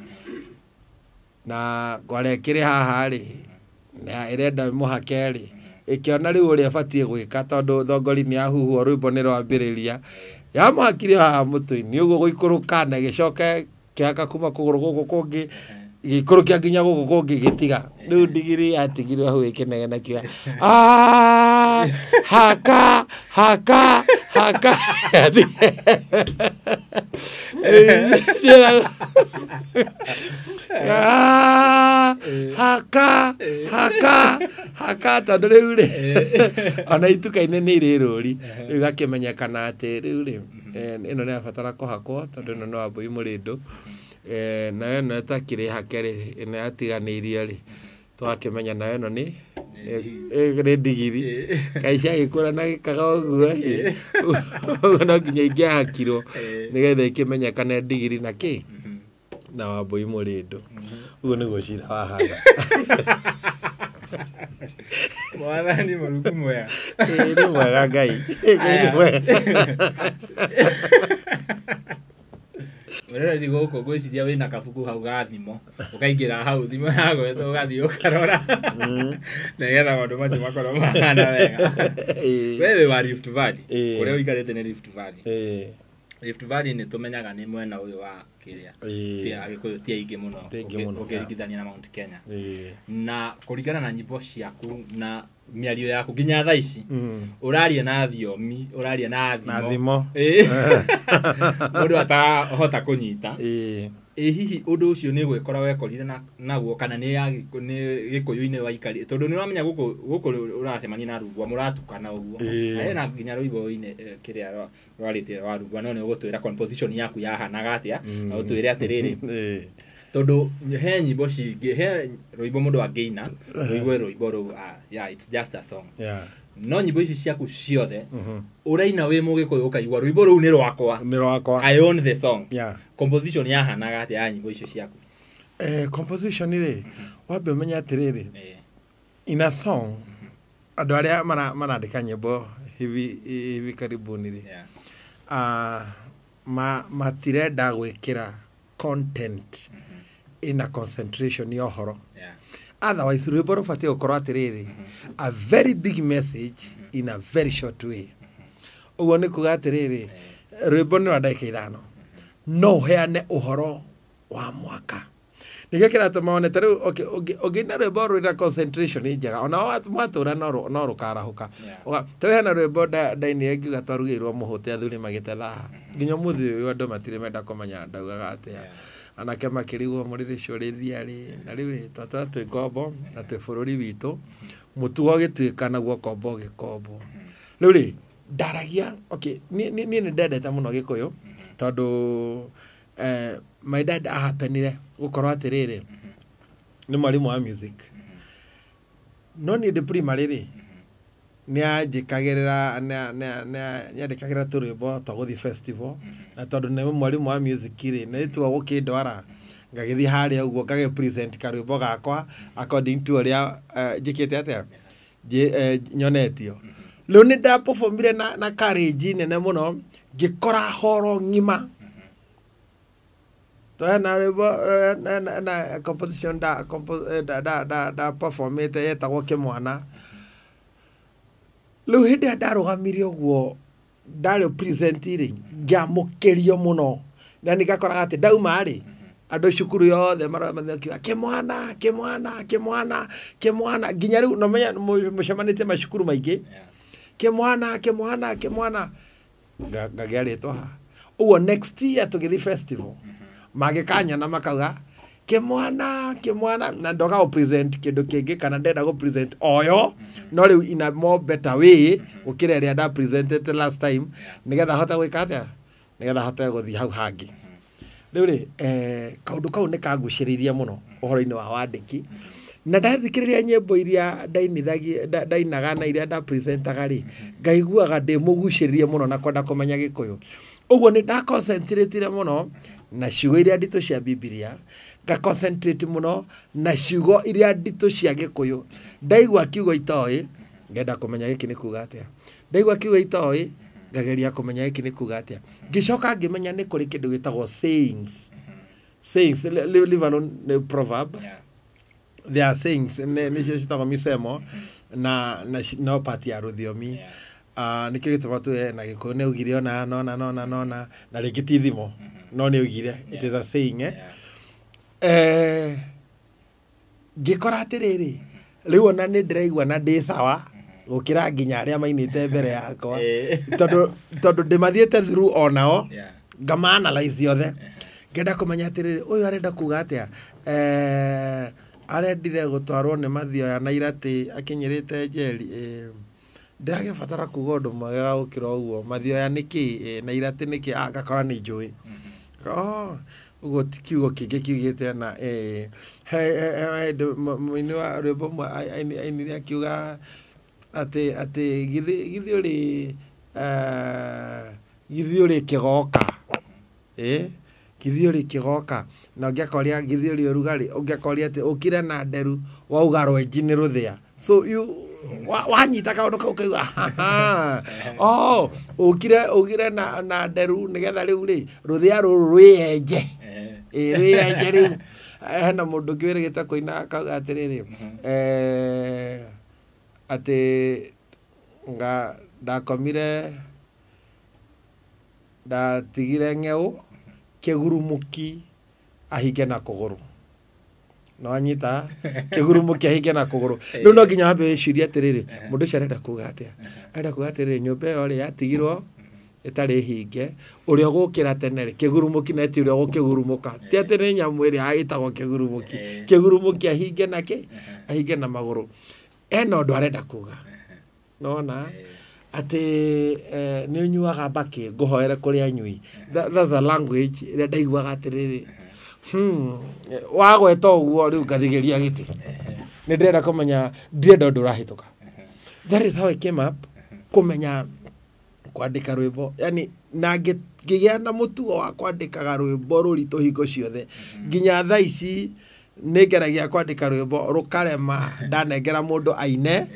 na ngware kiri haha ri na irenda muhake ri ikiona riu uria batie gwika tondu thongori ni yahuhwo rwimbo ni rwambiriria yamuhakire haha mutu-ini uguo guikuruka na gicoke kiaka kuma kuguru guku kungi gikuru kia nginya gugu ngigitiga riu ndigiri atigirwo hau ikenegena kia haka haka tondu riu ri ona ituka-inĩ nĩ irĩ rũri rĩu gakimenyekana atĩ rĩu ri ĩno nĩ abatara kũhakwo tondu ĩno nĩ Wambui Mũrĩndũ nayo ĩno ĩtakĩrĩ hake rĩ ĩno yatiganĩirio rĩ twakĩmenya nayo ĩno nĩ ndigiri Ngai ciagĩkũra na gĩkaga ũguo ũguo no nginya ingĩahakirwo nĩgetha ĩkĩmenyekane ndigiri na kĩ na Wambui Mũrĩndũ ũguo nĩguo cira wahana Mwathani Mũrungu mwega nĩ mwega Ngai nĩ mwega Wera ndi gũkũ ngwĩciria wĩna kabuku hau ga thimo ũkaingĩra hau thimo yaku ũgathiĩ ũkarora nĩgetha maũndũ macio makorwo mahana wega wewe wa Rift Valley ũrĩa ũikarĩte nĩ Rift Valley Rift Valley nĩ tũmenyaga nĩ mwena ũyũ wa kĩrĩa Agĩkũyũ ti aingĩ mũno ũkĩringithania na Mount Kenya na kũringana na nyĩmbo ciaku na mĩario yaku nginya thaa ici ũraria na thiomi ũraria na thimo mũndũ atahota kũnyita hihi ũndũ ũcio nĩ gwĩkora wekorire naguo kana nĩ gĩkũyũ-inĩ waikari tondũ nĩ ũramenya gũkũ ũracemania na Rungwa mũratukana ũguo na nginya rwĩmbo-inĩ kĩrĩa rwarĩtie rwa Rungwa no nĩ ũgũtwĩra composition yaku yahanaga atĩa na ũtwĩre atĩrĩrĩ tondu he nyimbo cingĩ he rwĩmbo mũndũ angĩina rwĩmbo rũu it's just a song no nyimbo ici ciaku ciothe ũraina wĩ mũgĩkũyũ ũkaigua rwĩmbo rũu nĩ rwakwa I own the song composition yahanaga atĩa ya nyimbo icio ciaku composition rĩ wambe ũmenye atĩrĩrĩ in a song andũ arĩa marandĩka nyĩmbo hivi karibuni rĩ matirenda gwĩkĩra content in a concentration ya ũhoro otherwise rwĩmbo rũbatiĩ gũkorwo atĩrĩrĩ a very big message in a very short way ũguo nĩ kuga atĩrĩrĩ rwĩmbo nĩ rwa ndagĩka 5 no ũheane ũhoro wa mwaka nĩkĩo kĩratũma one ta rĩu ũngĩina rwĩmbo rwĩna concentration njega ona mwatũra no rũkarahũka ta rĩu hena rwĩmbo ndainire ngiuga twarugĩirwo mũhũte athuri magĩtethaha nginya mũthĩ ũyũ andũ matirĩ menda kũmenya ndaugaga atĩa anake makĩrigwo mũrĩrĩcũrĩria rĩ na rĩu twatũra twĩ ngombo na twĩ bũrũri witũ mũtugo ũgĩtuĩka naguo kombo ũgĩkombo rĩu rĩ ndaragia niĩ nĩ ndendete mũno gĩkũyũ tondũ my dad ahapenire gũkorwo atĩrĩrĩ nĩ mwarimũ wa music no niĩ ndĩ primary rĩ nĩanjĩkagĩrĩra tũrwĩmbo twa gũthiĩ festival na tondũ nĩ mwarimũ wa music rĩ nĩ tua gũkĩndwara ngagĩthiĩ harĩa ũguo ngagĩ present karwĩmbo gakwa according to ũrĩa njĩkĩte atĩa nyonetio rĩu nĩ ndaperformire na courage nene mũno ngĩkora horo ng'ima na rwĩmbo na composition da performite yetagwo Kĩmwana rĩu hĩndĩ ĩrĩa ndarũgamire ũguo ndarĩ present rĩ ngĩamũkĩrio mũno na nĩgakoraga atĩ ndauma rĩ andũ cukuru yothe maromathĩkiuga Kĩmwana nginya rĩu nomenya mũcemanĩtie macukuru maingĩ Kĩmwana ngagĩa rĩtwa ha ũguo next year tũgĩthiĩ festival magĩkanyana makauga Kĩmwana na ndoga go present kĩndũ kĩngĩ kana ndenda go present oyo no rĩu in a more better way gũkĩra ĩrĩa nda presented last time nĩgetha hote gwĩka atĩa nĩgetha hote gũthiĩ hau hangĩ rĩu rĩ kaũndũ kau nĩ kangucĩrĩirie mũno ũhoro-inĩ wa wandĩki na ndathikĩrĩria nyĩmbo iria ndainaga na iria ndapresentaga rĩ ngaiguaga ndĩmũgucĩrĩrie mũno na kwenda kũmenya Gĩkũyũ ũguo nĩ ndaconcentrate mũno na ciugo iria nditũ cia Biblia ngaconcentrate mũno na ciugo iria nditũ cia Gĩkũyũ ndaigua kiugo itoĩ ngenda kũmenya gĩkĩ nĩ kuuga atĩa ndaigua kiugo itoĩ ngageria kũmenya gĩkĩ nĩ kuuga atĩa ngĩcoka ngĩmenya nĩ kũrĩ kĩndũ gĩtagwo sayings leave alone the proverb there are sayings nĩcio citagwo misemo na no part ya rũthiomi nĩkĩo gĩtũma tuwe na Gĩkũyũ nĩ ugire ona na rĩngĩ ti thimo no nĩ ugire it is a saying ngikora atiriri riu ona ni ndiraigua na ndi sawa gukira nginya aria mainite mbere yakwa tondu ndimathiete through onao ngama analyze yothe ngenda kumenya atiriri uyu arenda kuga atia arendire gutwarwo ni mathio ya Nairati akinyirite njeri ndiragibatara kuga undu mwega gukira uguo mathio ya niki Nairati niki agakora ni njui ugo tikiugo kingi kiugite na mwini wa rwimbo mwa ainire akiuga ati githi uri kigoka githi uri kigoka na ungiakoria githi uri urugari ungiakoria ati ukire na nderu wauga rwenji ni ruthia so you wanyita kaundu kau kaiga ukire na nderu nigetha riu ri ruthia ruru rwienje rwienje riu hena mundu kiwirigite kuina akauga atiriri ati nga ndakomire ndatigire ngeu kigurumuki ahige na kuguru no anyita kigurumuki ahige na kuguru riu no nginya hambe ciria atiriri mundu cio arenda kuga atia arenda kuga atiriri nyumba iyo ri yatigirwo itari hinge uria gukira tenere kigurumuki na ti uria gukigurumuka ti atiri nyamu iri agitagwo kigurumuki ahinge nake ahinge na maguru eno ndo arenda kuga nona ati ni unyuaga mbaki nguhoere kuri anyui that's a language ira ndaiguaga atiriri wagweta uguo riu ngathigeria giti ni ndirenda kumenya ndirenda undu urahituka that is how I came up kumenya kwandika rwimbo yani na ngigia na mutugo wa kwandikaga rwimbo rurito hingo ciothe nginya thaa ici ningeragia kwandika rwimbo rukarema ndanengera mundu aine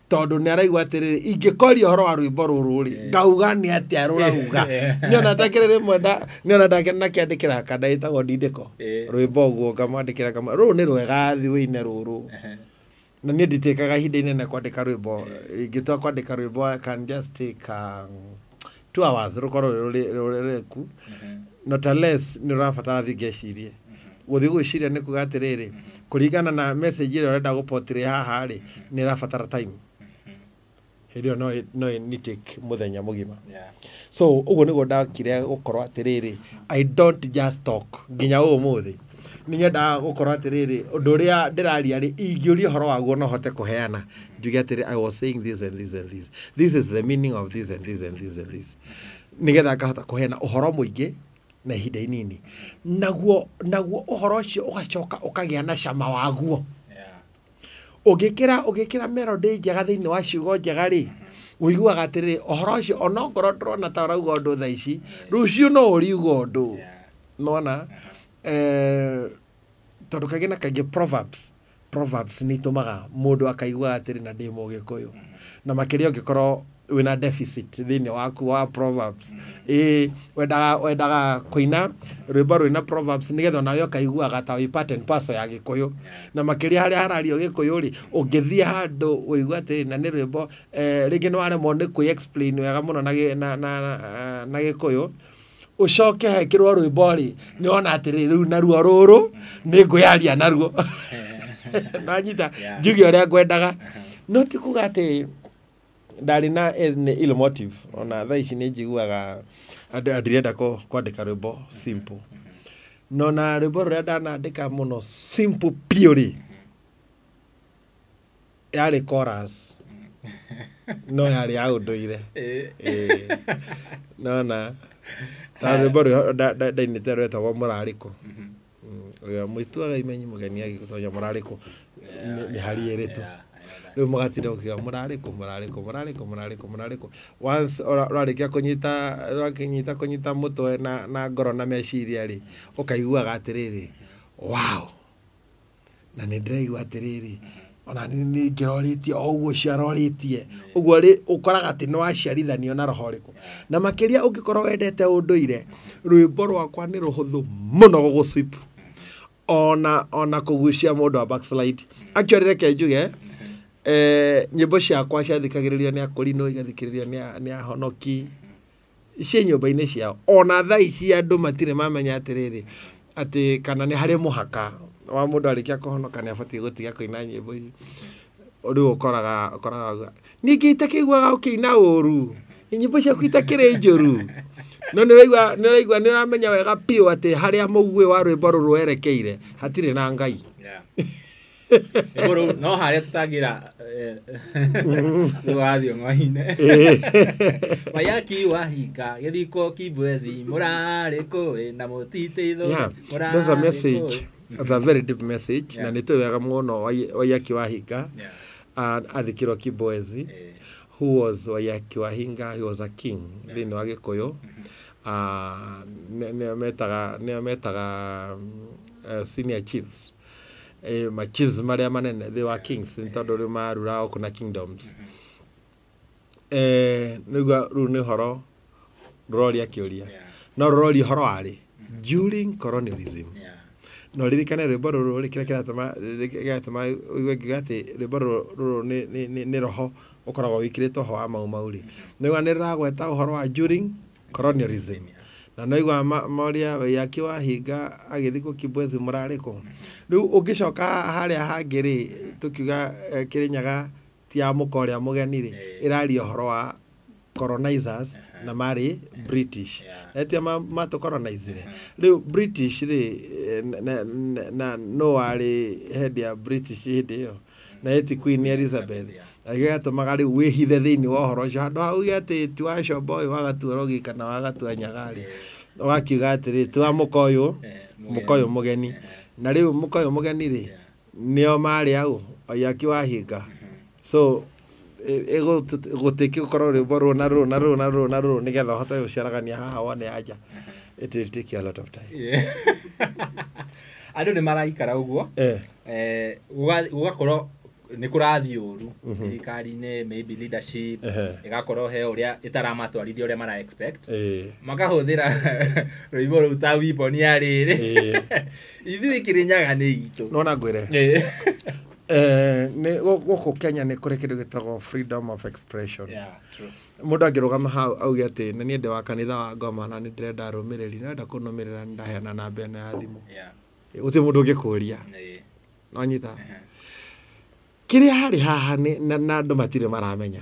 tondu ni araigua atiriri ingikoria horo wa rwimbo ruru ri ngauga ni atia rurauga niona takiriri mwenda niona ndakena kiandikira kada itagwo ndindiko rwimbo guo ngamwandikira kama ruru ni rwega thi wine ruru na ni nditekaga ihinda inene kwandika rwimbo ingitwa kwandika rwimbo I can just take 2 hours rukorwo ruriku not unless ni rafatara thingecirie guthi gwiciria ni kuga atiriri kuringana na message ire urenda guportray haha ri ni rafatara time hirio no ni take muthenya mugima so ugo nigo ndakire gukorwo atiriri I don't just talk nginya umuthi ni nyenda gukorwo atiriri undu uria ndiraria ri ingiuria horo waguo no hote kuheana njuge atiri I was saying this and this and this is the meaning of this and this and this and this nigetha ngahota kuheana uhoro muingi na ihinda inini naguo uhoro ucio ugacoka ukagia na cama waguo ugikira melody njega thiini wa ciugo njega ri uiguaga atiriri uhoro ucio ona ngoro ndrona ta urauga undu thaa ici rucio no uriuga undu nona tondu kagina kaingĩ proverbs ni tumaga mundu akaigua atiri na ndi mugikuyu na makiria ungikorwo wina deficit thini waku wa proverbs wendaga kuina rwimbo rwina proverbs nigetha nayo kaiguaga ta wi part and parcel ya gikuyu na makiria haria harario gikuyu ri ungithia handu uigua ati na ni rwimbo ringi ni waremwo ni ku explain wega muno na gikuyu ucoke hekirwo rwimbo ri ni ona atiri riu naruo ruru ni nguyaria naruo nanyita njugi uria ngwendaga no ti kuga ati ndari na ill motive ona thaa ici ni njiguaga ndirenda kwandika rwimbo simple no na rwimbo ruria ndanandika muno simple purely yari chorus no yari ya unduire no na ta rwimbo ndainite rwetagwo murariko mwituaga imenyi mugeni agikutonya murariko ni hari eritu riu mugatire ukiga murariko once rarikia kunyita mutwe na ngoro na meciria ri ukaiguaga atiriri wow na ni ndiraigua atiriri ona ni ngiroritie oguo ciaroritie uguo ri ukoraga ati no aciarithanio na roho riku na makiria ungikorwo wendete unduire rwimbo rwakwa ni ruhuthu muno gugusweep ona kugucia mundu wa backslide actually reke njuge nyimbo ciakwa ciathikagiririo ni akorino igathikiririo ni ahonoki ici nyumba-ini ciao ona thaa ici andu matire mamenya atiriri ati kana ni hari muhaka wa mundu arikia kuhonoka ni abatie gutiga kuina nyimbo ici riu ukoraga ningi itakiguaga ukiina uru nyimbo ciaku itakiri njuru no niraigua niramenya wega pio ati haria mugwe wa rwimbo ruru erekeire hatire na Ngai Iguru no haria tutangira wathio ngwaine Wayaki wahinga githiko Kibwezi murari ko na mutiteitho murari. There's a message. It's a very deep message na nito wega muno Wayaki wahinga athikirwo Kibwezi who was Wayaki wahinga. He was a king thini wa Gikuyu. Ne metaga senior chiefs. My chiefs maria manene, they were kings in tondu marura kuna kingdoms. Nigua ru ni horo rori akiuria no rori horo ari during colonialism. No ririkane rwimbo ruru rikira kiratuma gati rwimbo ruru ni roho ukoragwo wikiritwo ho ama mauri nigua ni ragweta uhoro wa during colonialism. Na noigwa moria Wayaki wahinga agithiko Kibwezi murariko riu ungicoka haria hangiri tukiuga Kirinyaga ti ya mukoria mugeni ri irari uhoro wa colonizers na mari British etia matu colonize riu British ri na no ari head ya British hindi yo na eti Queen Elizabeth agatumaga riu wihithe thiini wa uhoro ucio handu hau ati tuacio boy wagatua rogi kana wagatua nyagari wakiuga atiri twa mukoyo mugeni na riu mukoyo mugeni ri nio mari au Wayaki wahinga. So ego gutiki ukorwo rwimbo ru nigetha hote guciaragania haha wone aja it will take a lot of time. Andu ni maraikara uguo ugakorwo ni kurathi uru thirikari-ini maybe leadership igakorwo he uria itaramatwarithia uria mara expect makahuthira rwimbo ru ta wiboni ariri ithui Kirinyaga ni itu nona ngwire ni guku Kenya ni kuri kindu gitagwo freedom of expression. True. Mundu angirugama hau auge ati ni ndi wa kanitha wa Ngoma na ni ndirenda rumiriri nenda kunumirira ndaheana namba eno ya thimu uti mundu ngikuria no nyita kiria hari haha na andu matire maramenya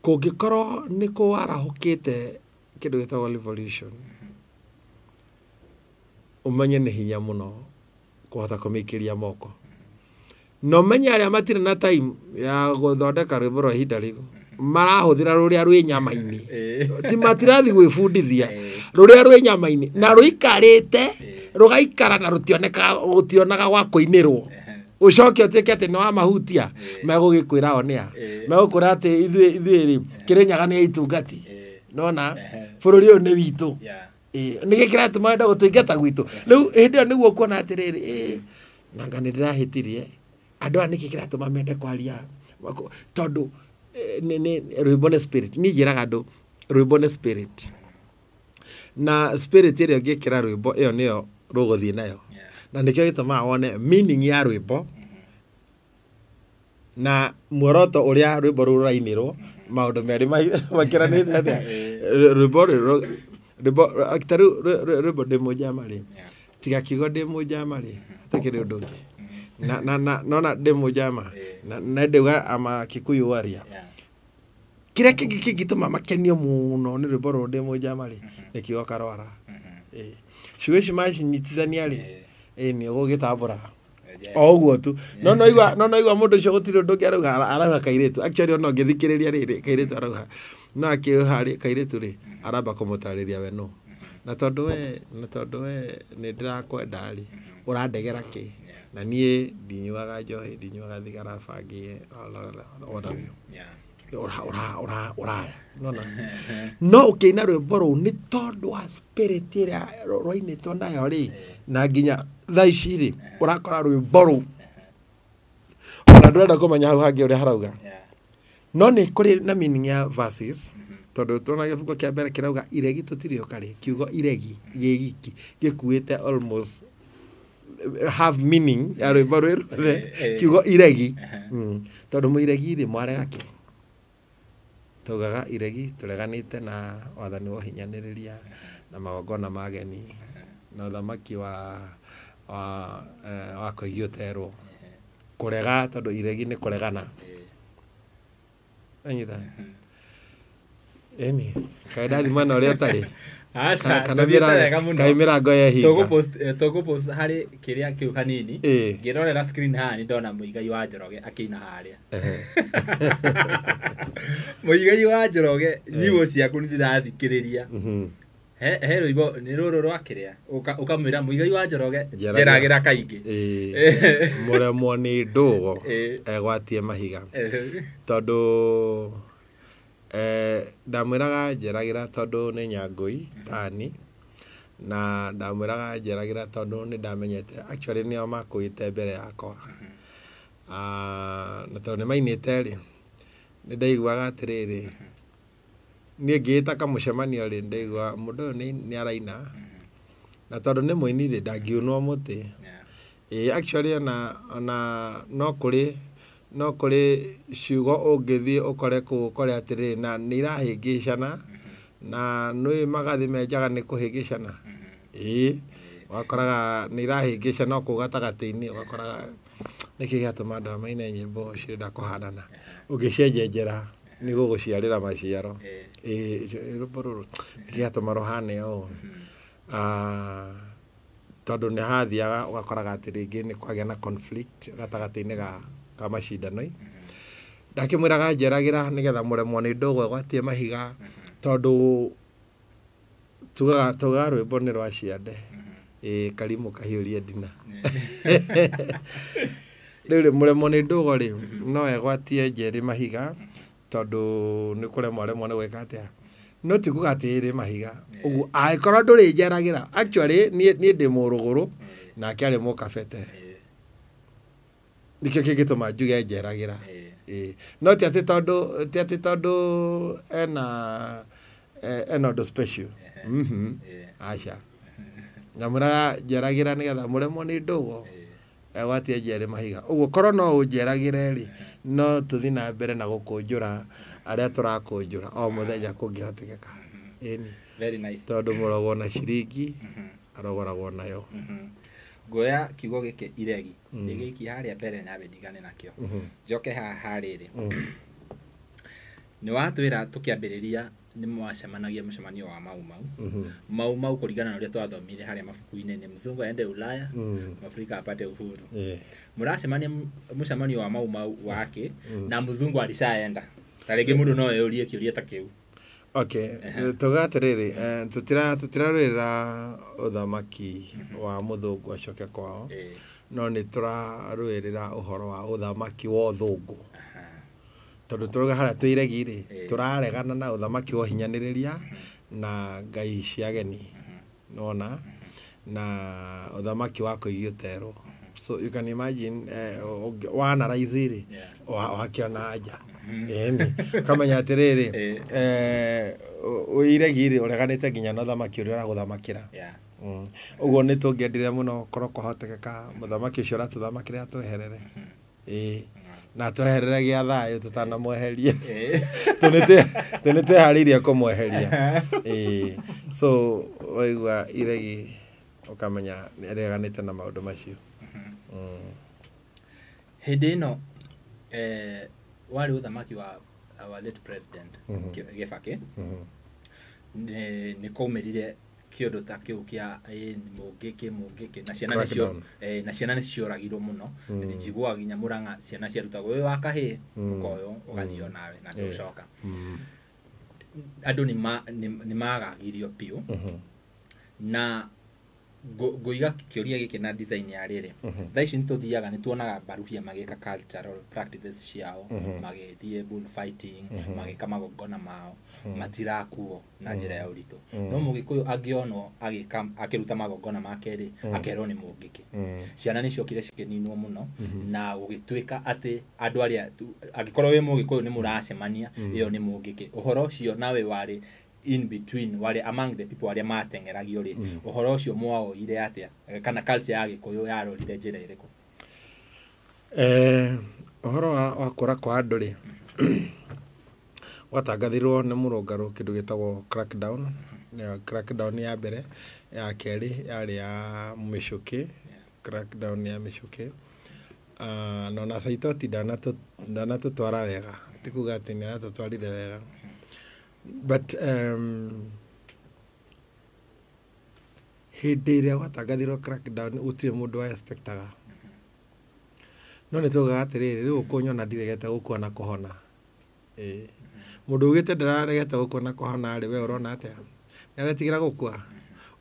kungikorwo ni kuwarahukite kindu gitagwo revolution umenye ni hinya muno kuhota kumikiria moko no menya aria matire na time ya guthondeka rwimbo rwa ihinda riu marahuthira ruria rwi nyama-ini ti matirathi gwibundithia ruria rwi nyama-ini na ruikarite rugaikara na rutionaga gwa kuinirwo ucoke utike ati no amahutia megugikwira onia megukura ati ithuiri Kirinyaga ni itungati nona bururi uyu ni witu nigikira ati mwenda gutungata gwitu riu hindi yo niguo kuona atiriri nanga ni ndirahitirie andu ani kikira ati mamende kwaria tondu ni rwimbo ni spirit ni njiraga andu rwimbo ni spirit na spirit iria ngikira rwimbo iyo niyo ruguthii nayo na nikio gituma wone meaning ya rwimbo na muoroto uria rwimbo rurainirwo maundu meri makiranite atia rwimbo akitaru rwimbo ndi njama ri tiga kiugo ndi njama ri atakiri undu ungi na ndi njama na ndiuga ama Kikuyu waria kiria kingi gituma makenio muno ni rwimbo ru ndi njama ri ni kiugo karwara ciugo macinyitithania ri ni gugitambura oguo tu no igwa mundu ucio gutiri undu ngiarauga arauga kairitu actually no ngithikiriria riri kairitu arauga no akihari kairitu ri aramba kumutariria we no na tondu we ni ndirakwenda ri urandegera ki na nie ndinyuaga njohi ndinyuaga thigara bangi ora no ukiina rwimbo ru ni tondu wa spirit iria rwainitwo nayo ri na nginya thaa ici ri urakora rwimbo ru ona ndurenda kumenya hau hangi uria harauga no ni kuri na meaning ya verses tondu tuna gibuko kia mbere kirauga iregi tutirio kari kiugo iregi gigiki gikuite almost have meaning ya rwimbo rweru kiugo iregi tondu muiregi ri mwarega ki tugaga iregi tureganite na wathani wa hinyaniriria na magongona mageni na uthamaki wa kuigio terwo kurega tondu iregi ni kuregana anyita eni kaida thimana uria tari kana mirango ya hinga togo post hari kiria kiu kanini ngirorera screen haha ni ndona Muigai wa Njoroge akina haria Muigai wa Njoroge nyigo ciaku ndirathikiriria he rwimbo ni ruru rwa kiria ukamwira Muigai wa Njoroge njeragira kaingi muremwo ni ndugo egwatie mahiga tondu ndamwiraga njeragira tondu ni nyangui tani na ndamwiraga njeragira tondu ni ndamenyete actually nio makuite mbere yakwa na tondu ni mainite ri ni ndaiguaga atiriri ni ngita kamucemanio ri ndaigua mundu ni araina na tondu ni muini ri ndangiunwo muti actually na no kuri ciugo ungithi ukore kore atiri na ni irahingicana na nui magathi menjaga ni kuhingicana wakoraga ni irahingicana no kugatagati-ini wakoraga niki giatuma andu maine nyimbo cirenda kuhanana ungicenjenjera ni guguciarira maciaro rũrũ giatuma ruhane o tondu ni hathiaga ugakoraga ati ringi ni kwagia na conflict gatagati-ini ga macindano ndakimwiraga njeragira nigetha muremwo ni ndugu egwatie mahiga tondu tugaga rwimbo ni rwa ciande karimu kahiurie ndina riu muremwo ni ndugu ri no egwatie njeri mahiga tondu ni kuremwo ni gwika atia no tikuga ati mahiga uguo aikorwo nduri njeragira actually ni ndi muruguru nake ari mukabete nikio kigituma njuge njeragira no ti ati tondu ena ndo special acha ngamura njeragira nigetha muremwo ni ndugu egwatie njeri mahiga uguo korwo no unjeragire ri no tuthi na mbere na gukunjura aria turakunjura o muthenya kungihotekeka very nice tondu murogo na ciringi arogoragwo nayo goya kiugo gike iregi igiki haria mbere na bendigane nakio njoke hariri ni watwira tukiambiriria ni mwacemanagia mucemanio wa mau kurigana na uria twathomire haria mabuku-ini ni mzungu aende Ulaya Afrika apate uhuru muracemania mucemanio wa mau wake na mzungu alishaenda tarege mundu no yurie kiuria ta kiu okay tugatiriri tutirarwira uthamaki wa muthungu acoke kwao no ni turarwirira uhoro wa uthamaki wa uthungu tondu turuga haria tuiregire turaregana na uthamaki wa hinyaniriria na ngai cia geni nona na uthamaki wa kuigio terwo so you can imagine wana raiziri wakiona aja kamenya atiriri uiregire ureganite nginya no thamaki uria uraguthamakira uguo ni tungiendire muno korwo kuhotekeka muthamaki ucio ratuthamakire atweherere na tweherere gia thayo tutanamweheria tunite hariria kumweheria so waigua iregi ukamenya ireganite na maundu macio hindi ino wari uthamaki wa our late president Kibaki ni kaumirire kiondo ta kiu kia mungiki na ciana nicio ragirwo muno ni njigua ginya Murang'a ciana ciarutagwo we wakahi ukoyo ugathio nawe na nducoka andu ni magagirio piu na goiga kiuria giki na design ya riri thaici nituthiaga nituonaga baruhia magika cultural practices ciao magithie bull fighting magika magongona mao matirakuo na njira ya uritu no mugikuyu angionwo akiruta magongona make ri akerwo ni mungiki ciana nicio kire cikininwo muno na gugituika ati andu aria angikorwo we mugikuyu ni muracemania iyo ni mungiki uhoro ucio nawe wari in between wale among the people wale matengeragio ri uhoro ucio mwao ire atia kana culture ya Gikuyu yarorire njira iriku uhoro wa kura kwa andu ri watangathirwo ni murungaru kindu gitagwo crackdown nä crackdown ya mbere ya kerä yarä ya Michuki crackdown ya Michuki no na Saitoti ndanatũtwara wega ti kuga atä nä aratũtwarire wega but hĩndĩ ĩrĩa gwatangathirwo crackdown gũtirĩ mũndũ wa expectaga no nĩ tugaga atĩrĩrĩ rĩu ũkũnyona ndiregete gũkua na kũhona mũndũ ugĩte ndararegete gũkua na kũhona rĩ we ũrona atĩa nĩaretigĩra gũkua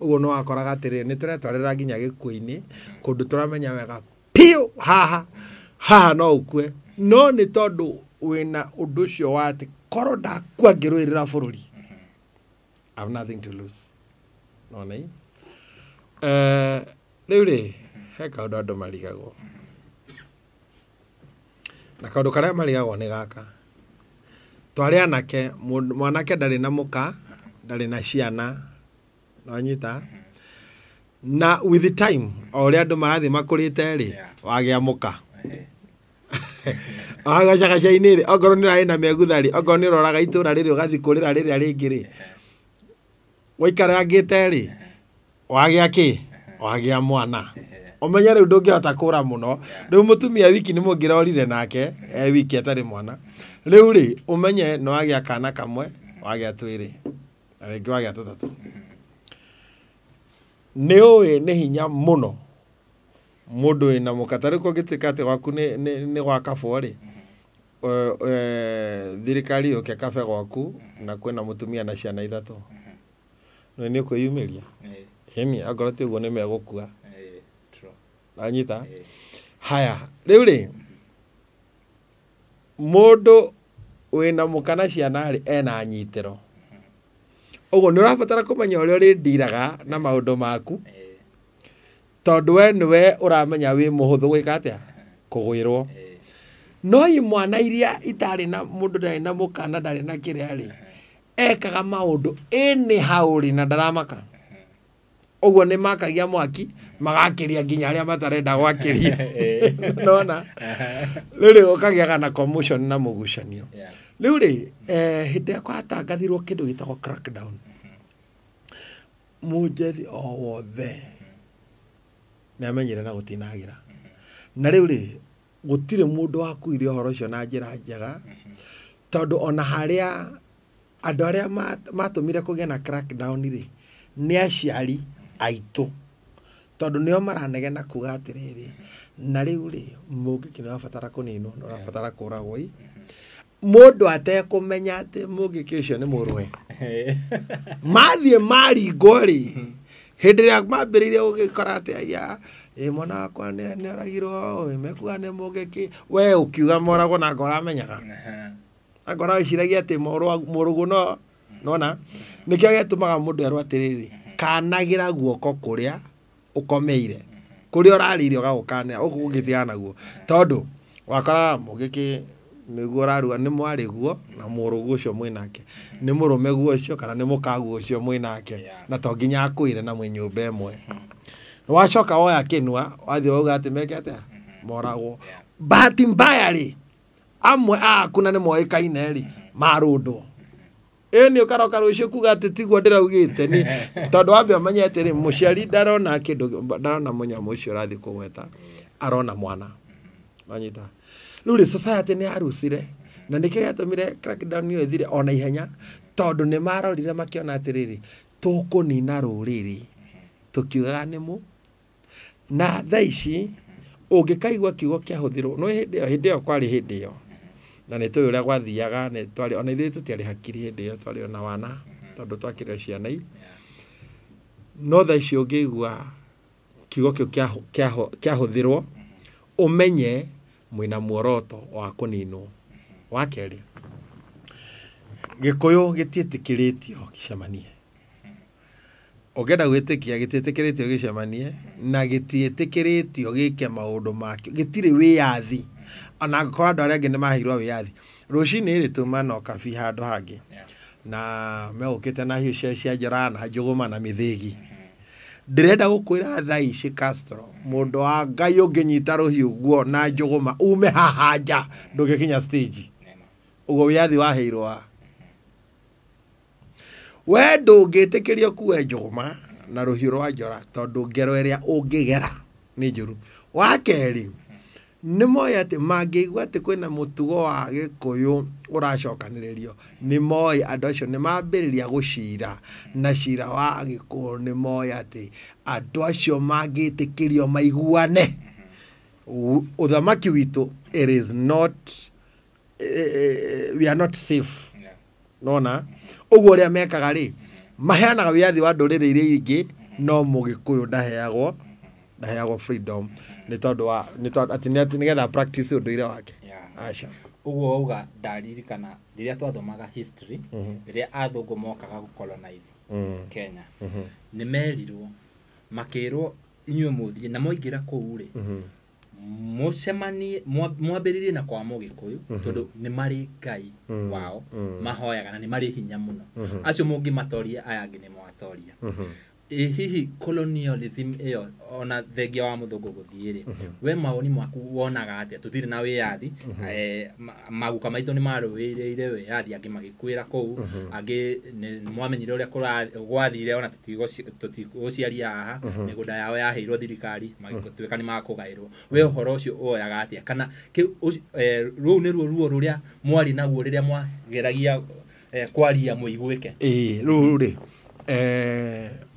ũguo no wakoraga atĩrĩrĩ nĩ tũretwarĩra nginya gĩkuũ-inĩ kũndũ tũramenya wega piũ haha no ũkue no nĩ tondũ wĩna ũndũ ũcio wa atĩ korwo ndakua ngĩrũĩrĩra bũrũri I have nothing to lose nona rĩu rĩ he kaũndũ andũ marigagwo na kaũndũ karĩa marigagwo nĩ gaka twarĩ anake mwanake ndarĩ na mũka ndarĩ na ciana nonyita na with the time o ũrĩa andũ marathiĩ makũrĩte rĩ wagĩa mũka agacaga-inĩ rĩ okorwo nĩ ũrarĩ na megutha rĩ okorwo nĩ ũroraga itũũra rĩrĩ ũgathiĩ kũrĩra rĩrĩa rĩngĩ rĩ waikarangĩte rĩ wagĩa kĩ wagĩa mwana ũmenye rĩu ndũngĩhota kũra mũno rĩu mũtumia wiki nĩ mũngĩrorire nake wiki atarĩ mwana rĩu rĩ ũmenye nĩ wagĩa kana kamwe wagĩa twĩrĩ na rĩngĩ wagĩa tũtatũ nĩ ũĩ nĩ hinya mũno mũndũ wĩna mũka tarĩ ko gĩtuĩka atĩ gwaku nĩ gwa kabũ rĩ thirikari yũke kabe gwaku na kwĩna mũtumia na ciana ithatũ nĩ ũkwĩyumĩria ĩni akorwo ti ũguo nĩ megũkua anyita haya rĩu rĩ mũndũ wĩna mũka na ciana rĩ ena nyitĩro ũguo nĩ ũrabatara kũmenya ũrĩa ũrĩndiraga na maũndũ maku tondũ we nĩwe ũramenya wĩ mũhũthũ gwĩka atĩa kũgwĩrwo no imwana iria itarĩ na mũndũ ndarĩ na mũka na ndarĩ na kĩrĩa rĩ ekaga maũndũ anyhow rĩ na ndaramaka ũguo nĩ makagia mwaki magakĩria nginya arĩa matarenda gwakĩria nona rĩu rĩ ũkagĩaga na commotion na mũgucanio rĩu rĩ hĩndĩ ĩrĩa gwatangathirwo kĩndũ gĩtagwo crackdown mũnjethi o wothe nĩamenyire na gũtinagĩra na rĩu rĩ gũtirĩ mũndũ wakuire ũhoro ũcio na njĩra njega tondũ ona harĩa andũ arĩa matũmire kũgĩa na crackdown rĩ nĩ aciari aitũ tondũ nĩo maranegena kuga atĩrĩrĩ na rĩu rĩ mũngĩki nĩ wabatara kũninwo nĩ ũrabatara kũragwo mũndũ atekũmenya atĩ mũngĩki ũcio nĩ mũrũe mathiĩ maringwo rĩ hĩndĩ ĩrĩa mambĩrĩirie gũgĩkora atĩ aya mwana wakwa nĩ oragirwo mekuga nĩ mũngĩki we ũkiuga moragwo na ngoramenyaga angora wĩciragia atĩ mũrũgũ no nona nĩkĩo gĩtũmaga mũndũ erwo atĩrĩrĩ kanagĩra guoko kũrĩa ũkomeire kũrĩa ũrarĩire ũgagũkanĩra ũkũ gũgĩtigana naguo tondũ wakora mũgĩkĩ nĩguo ũraruga nĩ mwarĩguo na mũrũgu ũcio mwĩnake nĩ mũrũme guo ũcio kana nĩ mũkaguo ũcio mwĩnake na to nginya akwĩre na mwĩ nyũmba ĩmwe wacoka woya kĩnua wathiĩ wauga atĩ meke atĩa moragwo bahati mbaya rĩ amwe aku na nĩ moĩkaine rĩ marũndwo nĩ ũkaroka rũciũ kuga atĩ tiguo ndĩraugĩte ni tondũ wambe ũmenye atĩrĩ mũciari ndarona kĩndũ ndarona mũnyamũ ũcio ũrathiĩ kũgweta arona mwana wanyita rĩu rĩ society nĩ yarucire na nĩkĩo gĩatũmire crackdown ĩyo ĩthire ona ihenya tondũ nĩ marorire makĩona atĩrĩrĩ tũkũnina rũrĩrĩ tũkiugaga nĩ mũ na thaa ici ũngĩkaigua kiugo kĩahũthĩrwo no hĩndĩ ĩyo kwarĩ hĩndĩ ĩyo na nĩ tũĩ ũrĩa gwathiaga ona ithuĩ tũtiarĩ hakiri hĩndĩ ĩyo twarĩ ona wana tondũ twakĩrĩ ciana no thaa ici ũngĩigua kiugo kĩu kĩahũthĩrwo ũmenye mwĩna muoroto wa kũninwo wa kerĩ gĩkũyũ gĩtiĩtĩkĩrĩtio gĩcemanie ũngĩenda gwĩtĩkia gĩtiĩtĩkĩrĩtio gĩcemanie na gĩtiĩtĩkĩrĩtio gĩke maũndũ makĩo gĩtirĩ wĩyathi ona angĩkorwo andũ arĩa angĩ nĩ maheirwo wĩyathi rũcinĩ rĩ tumanoka bi handũ hangĩ na megũkĩte na hiũ cia njora na njũgũma na mĩthĩgi ndĩrenda gũkwĩra thaa ici Castro mũndũ wa Ngai ũngĩnyita rũhiũ guo na njũgũma ume haha nja ndũngĩkinya stage ũguo wĩyathi waheirwo we ndũngĩtĩkĩrio kuwe njũgũma na rũhiũ rwa njora tondũ ngero ĩrĩa ũngĩgera nĩ njũru. Wa kerĩ nĩ moĩ atĩ mangĩigua atĩ kwĩna mũtugo wa Gĩkũyũ ũracokanĩrĩrio, nĩ moĩ andũ acio nĩ mambĩrĩria gũcira na cira wa Gĩkũyũ, nĩ moĩ atĩ andũ acio mangĩtĩkĩrio maiguane. Ũthamaki witũ, it is not we are not safe. Nona ũguo ũrĩa mekaga rĩ, maheanaga wĩyathi wa ndũrĩrĩ iria ingĩ, no Mũgĩkũyũ ndaheagwo freedom nĩ tondũ wa nĩgetha practice ũndũire wake. Aca ũguo auga ndaririkana rĩrĩa twathomaga history rĩrĩa athũngũ mokaga gũcolonize Kenya, nĩ merirwo makĩrwo inyuĩ mũthiĩ na moingĩra kũu rĩ, mũcemanie mwambĩrĩrie na kwa Mũgĩkũyũ tondũ nĩ marĩ Ngai wao mahoyaga na nĩ marĩ hinya mũno. Acio mũngĩmatoria aya angĩ nĩ mwatoria. Hihi colonialism ĩyo ona thengia wa mũthũngũ gũthiĩ rĩ, we mawoni maku wonaga atĩa? Tũtirĩ na wĩyathi, maguka maitũ nĩ marũĩrĩire wĩyathi, angĩ magĩkwĩra kũu, angĩ nĩ mwamenyire ũrĩa gwathire ona tũtigũciaria haha, mĩgũnda yao yaheirwo thirikari magĩtuĩka nĩ makũgaĩrwo. We ũhoro ũcio woyaga atĩa? Kana rũu nĩruo ruo rũrĩa mwarĩ naguo rĩrĩa mwageragia kwaria mũiguĩke? Rũu rĩ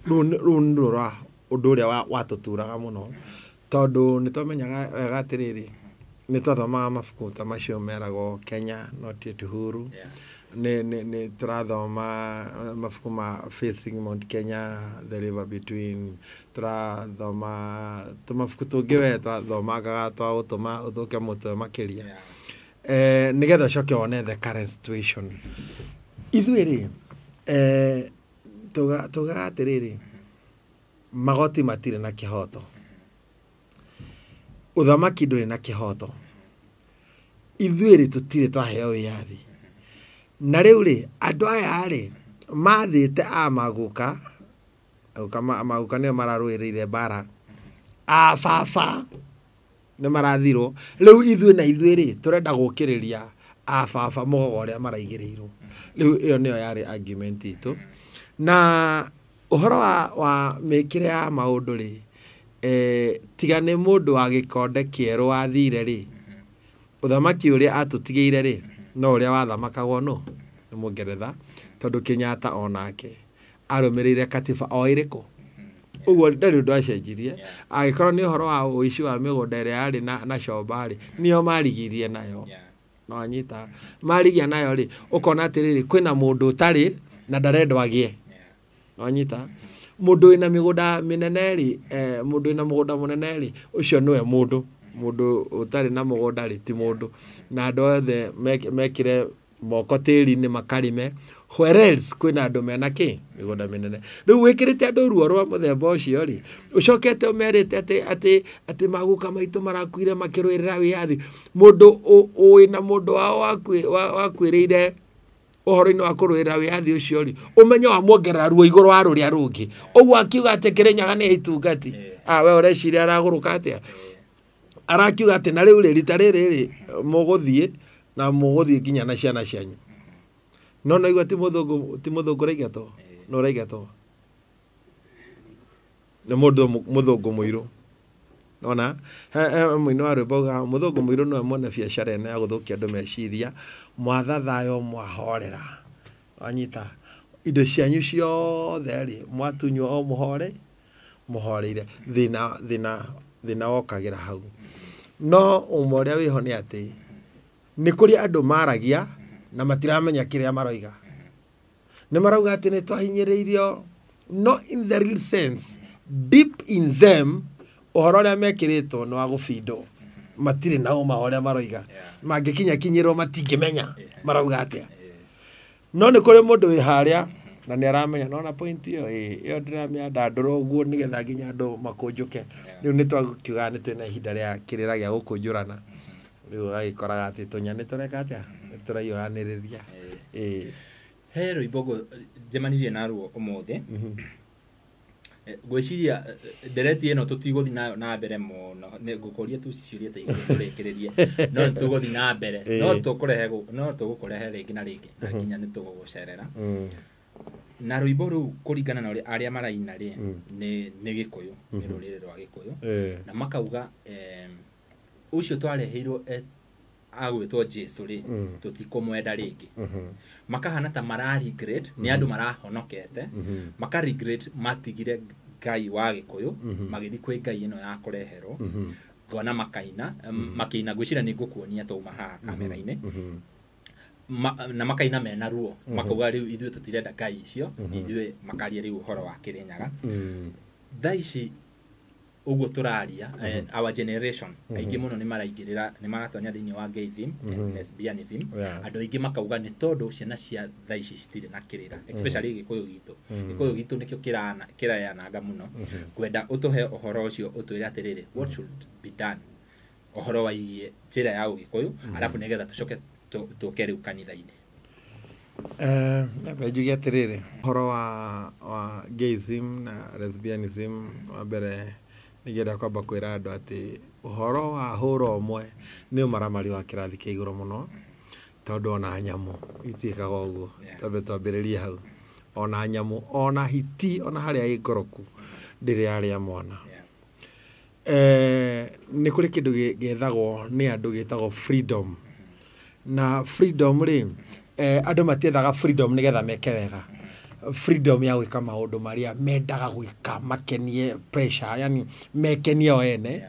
rũu rũra ũndũ ũrĩa watũturaga mũno tondũ nĩ twamenyaga wega atĩrĩrĩ, nĩ twathomaga mabuku ta macio meragwo Kenya Not Yet Uhuru, nĩ tũrathoma mabuku ma Facing Mount Kenya, The River Between, tũrathoma tũmabuku tũngĩ we twathomaga twa gũtũma ũthũke mũtwe makĩria, nĩgetha ũcoke wone the current situation. Ithuĩ rĩ tuga atĩrĩrĩ, magoti matirĩ na kĩhoto, ũthamaki ndũrĩ na kĩhoto, ithuĩ rĩ tũtirĩ twaheo wĩyathi. Na rĩu rĩ andũ aya rĩ mathĩte maguka nĩo mararũĩrĩire mbara, baba nĩ marathirwo. Rĩu ithuĩ na ithuĩ rĩ tũrenda gũkĩrĩria baba mũgogo ũrĩa maraigĩrĩirwo. Rĩu ĩyo nĩyo yarĩ argument itũ. Na ũhoro wa mĩkĩre ya maũndũ rĩ, tiga nĩ mũndũ wa gĩkonde kĩerũ wathire rĩ, ũthamaki ũrĩa atũtigĩire rĩ no ũrĩa wathamakagwo nĩ Mũngeretha, tondũ Kenyatta onake arũmĩrĩire katiba o ĩrĩkũ. Ũguo ndarĩ ũndũ acenjirie. Agĩkorwo nĩ ũhoro wa ũici wa mĩgũnda ĩrĩa yarĩ na comba rĩ, nĩo marigirie nayo. No anyita marigia nayo rĩ, ũkona atĩrĩrĩ kwĩna mũndũ ũtarĩ na ndarendwo agĩe. Wanyita mũndũ wĩna mĩgũnda mĩnene rĩ, mũndũ wĩna mũgũnda mũnene rĩ, ũcio nĩwe mũndũ ũtarĩ na mũgũnda rĩ ti mũndũ. Na andũ othe mekĩre moko tĩri-inĩ makarĩme, where else kwĩna andũ mena mĩgũnda mĩnene. Rĩu wĩkĩrĩte andũ ruo rwa mũthemba ũcio rĩ, ũcokete ũmerĩte atĩ maguka maitũ marakuire makĩrũĩrĩra wĩyathi. Mũndũ wĩna mũndũ wao wakuĩrĩire ũhoro-inĩ wa kũrũĩrĩra wĩyathi ũcio rĩ, ũmenye wamwongerera ruo igũrũ wa rũrĩa rũngĩ. Ũguo akiuga atĩ Kĩrĩnyaga nĩ itungati, we ũreciria aragũrũka atĩa? Arakiuga atĩ na rĩu rĩ rita rĩrĩ rĩ mũgũthiĩ na mũgũthiĩ nginya na ciana cianyu. No naigua ti mũthũngũ ũraigatwo, no ũraigatwo nĩ mũthũngũ mũirũ. Nona mũini wa rwĩmbo auga mũthũngũ mũirũ nĩwe mwene biacara ĩno ya gũthũkia andũ meciria, mwatha thayũ mwahorera. Wanyita indo cianyu ciothe rĩ mwatunywo o mũhoreire, thĩna wokagĩra hau. No ũmwe ũrĩa wĩho nĩ atĩ nĩ kũrĩ andũ maragia na matiramenya kĩrĩa maroiga. Nĩ marauga atĩ nĩ twahinyĩrĩirio, no in the real sense, deep in them, ũhoro ũrĩa mekĩrĩtwo nĩ wa gũbindwo. Matirĩ na ũma ũrĩa maroiga. Mangĩkinyĩrwo matingĩmenya marauga atĩa. No nĩ kũrĩ mũndũ wĩ harĩa na nĩ aramenya, nona point ĩyo ndĩramĩandandũra ũguo nĩgetha nginya andũ makũnjũke. Rĩu nĩ twakiuga nĩ twĩna ihinda rĩa kĩrĩra gĩa gũkũnjũrana. Rĩu agĩkoraga atĩ tũnya nĩ tũreka atĩa, nĩ tũraiyũranĩrĩria. He rwĩmbo njemanirie naruo ũmũthĩ, ngwĩciria ndereti ĩno tũtigũthiĩ nayo na mbere mũno, ngũkũria tu ciũria ta igũrũ tũrĩkĩrĩrie, no tũgũthiĩ na mbere, no tũgũkũrehe rĩngĩ na rĩngĩ na nginya nĩ tũgũgũcerera. na rwimbo ru kuringana na aria maraina ri ni gikuyu ni rurire rwa gikuyu na makauga ucio twareheirwo agwitwo Jesu ri tutikumwenda ringi makahana ta mara regret ni andu marahonokete maka regret matigire Ngai wa gikuyu magithi kwi Ngai ino ya kureherwo gona makaina makina gwicira ni ngukuonia to maha kamera-ini na makaina mena ruo makauga riu ithuĩ tutirenda Ngai icio ithuĩ makaria riu uhoro wa Kirinyaga thaici uguo turaria our generation aingĩ muno ni maraingĩrĩra ni maratonya thĩinĩ wa gayism lesbianism andũ aingĩ makauga ni tondu ciana cia thaici citirĩ na kĩrĩra especially gĩkũyũ gitu nikĩo kĩrayananga muno kwenda utuhe uhoro ucio utwĩre atĩrĩrĩ what should be done uhoro waigie njĩra ya ũgĩkũyũ arafu nigetha tucoke tuke riu kanitha-inĩ na njuge atĩrĩrĩ uhoro wa gayism na lesbianism wa mbere nigenda kwamba kwĩra andũ atĩ uhoro wa hũra ũmwe nĩ ũmaramari wa kĩrathi kĩa igũrũ mũno tondũ ona nyamũ itiĩkaga ũguo twambe twambĩrĩrie hau ona nyamũ ona hiti ona harĩa ĩngoroku ndĩrĩ yarĩa mwana nĩ kũrĩ kĩndũ gĩethagwo nĩ andũ gĩtagwo freedom na freedom rĩ andũ matiethaga freedom nĩgetha meke wega freedom ya gwĩka maũndũ marĩa mendaga gwĩka makenie pressure yani mekenie o ene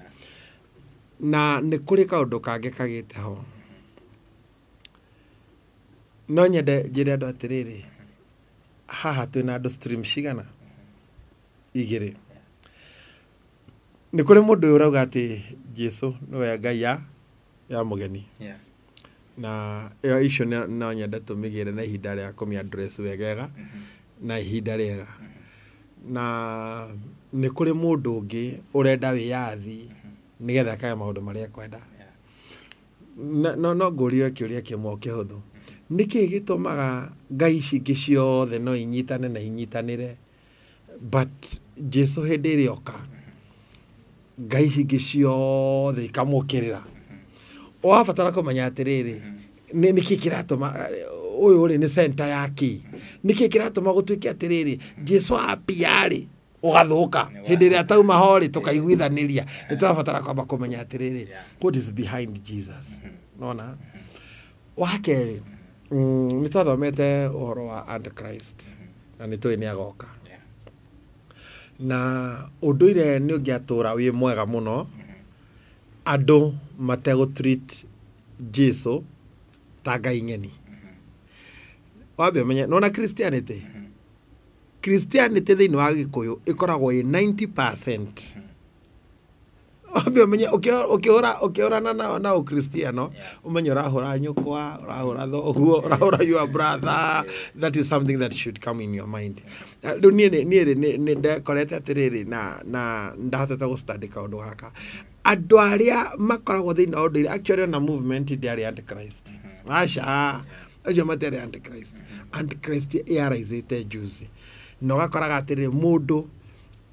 na nĩ kũrĩ kaũndũ kangĩ kagĩte ho no nyende njĩre andũ atĩrĩrĩ haha twĩna andũ stream cigana igĩrĩ nĩ kũrĩ mũndũ ũyũ ũrauga atĩ Jesu nĩwe Ngai ya mũgeni na icio no nyende tũmĩgĩre na ihinda rĩa kũmĩ-address wegega na ihinda rĩega na nĩ kũrĩ mũndũ ũngĩ ũrenda wĩyathi nĩgetha akage maũndũ marĩa kwenda no ngũrio kĩũria kĩmwe kĩhũthũ nĩkĩ gĩtũmaga ngai ici ingĩ ciothe no inyitane na inyitanĩre but Jesu hĩndĩ ĩrĩa oka ngai ici ingĩ ciothe ikamũkĩrĩra wabatara kũmenya atĩrĩrĩ nĩkĩ kĩratũma ũyũ rĩ nĩ center yake nĩkĩ kĩratũma gũtuĩke atĩrĩrĩ Jesu apiarĩ ũgathũka hĩndĩ ĩrĩa tauma ho rĩ tũkaiguithanĩria nĩ tũrabatara kwamba kũmenya atĩrĩrĩ what is behind Jesus nona wakerĩ nĩ twathomete ũhoro wa Antichrist na nĩ tũĩ nĩ agoka na ũndũire nĩ ũngĩatũra wĩ mwega mũno andũ mategũtreat Jesu ta Ngai ng'eni wambe ũmenye nona Christianity thĩinĩ wa Gĩkũyũ ĩkoragwo ĩ 90%. Wambe ũmenye ũkĩhũrana na ũkristiano ũmenye ũrahũra nyũkwa ũrahũra thoguo ũrahũra your brother that is something that should come in your mind. Rĩu niĩ ndekorete atĩrĩrĩ na ndahotete gũstudy kaũndũ gaka andũ arĩa makoragwo thĩinĩ wa ũndũire actually ona movement ndĩarĩ Antichrist aca acio matarĩ Antichrist yaraizĩte juzi na ũgakoraga atĩrĩrĩ mũndũ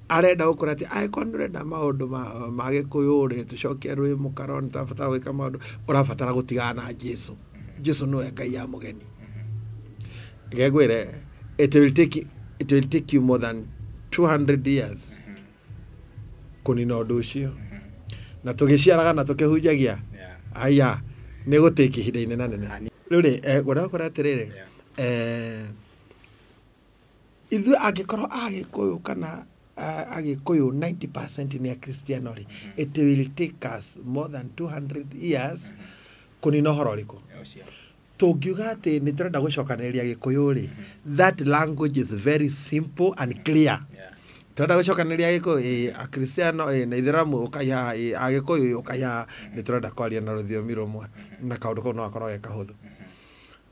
arenda gũkora atĩ angĩkorwo nĩũrenda maũndũ ma Gĩkũyũ rĩ tũcokie rwĩ mũkaro nĩtũrabatara gwĩka maũndũ ũrabatara gũtigana na Jesu nĩwe Ngai ya mũgeni ngegwĩre it will take you more than 200 years kũnina ũndũ ũcio na tũgĩciaraga na tũkĩhunjagia aya nĩ gũtĩki ihinda inene nene rĩu rĩ gũkora atĩrĩrĩ ithuĩ angĩkorwo Agĩkũyũ kana Agĩkũyũ 90% nĩ Akristiano rĩ it will take us more than 200 years kũnina ũhoro ũrĩkũ tũngiuga atĩ nĩ tũrenda gũcokanĩrĩria Gĩkũyũ rĩ that language is very simple and clear tũrenda gũcokanĩrĩria Gĩkũyũ Akristiano na Ithĩramu ũkaiha Agĩkũyũ ũkaiha nĩ tũrenda kwaria na rũthiomi rũmwe na kaũndũ kau no gakorwo ge kahũthũ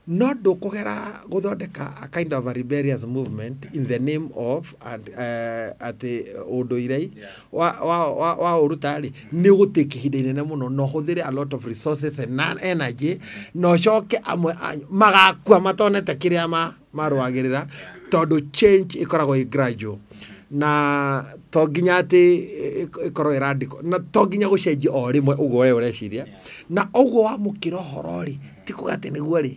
no ndũkũgera gũthondeka a kind of a rebellious movement in the name of atĩ ũndũire wa ũrutarĩ nĩ gũtĩka ihinda inene mũno no hũthĩre a lot of resources and energy no coke amwe magakua matonete kĩrĩa marũagĩrĩra tondũ change ĩkoragwo ĩ gradual na to nginya atĩ ĩkorwo ĩ radical na to nginya gũcenjia o rĩmwe ũguo we ũreciria na ũguo wamũkĩra ũhoro rĩ ti kuga atĩ nĩguo rĩ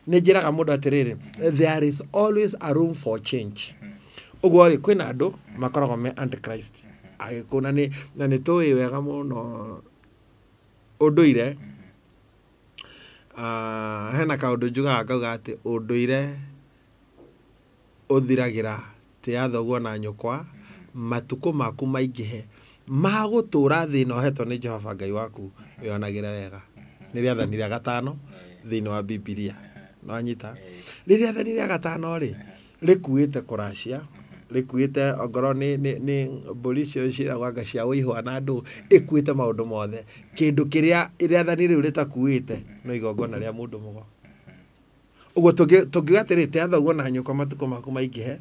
nĩ njĩraga mũndũ atĩrĩrĩ, there is always a room for change. Ũguo rĩ, kwĩna andũ makoragwo me antichrist agĩkũũ, na nĩ tũĩ wega mũno ũndũire. Hena kaũndũ njugaga ngauga atĩ ũndũire ũthiragĩra tĩa thoguo na nyũkwa, matukũ maku maingĩhe magũtũũra thĩ ĩno hetwo nĩ Jehova Ngai waku wĩonagĩre wega. Nĩ rĩathani rĩa gatano thĩinĩ wa Bibilia. No anyita nĩ rĩathani rĩa gatano rĩ, rĩkuĩte kũracia, rĩkuĩte ongorwo nĩ mbũri icio ciĩragwo anga cia ũihwa na andũ, ĩkuĩte maũndũ mothe. Kĩndũ kĩrĩa rĩathani rĩu rĩtakuĩte no igongona rĩa mũndũ mũgo. Ũguo tũngiuga atĩrĩ tĩa thoguo na nyũkwa matukũ maku maingĩhe,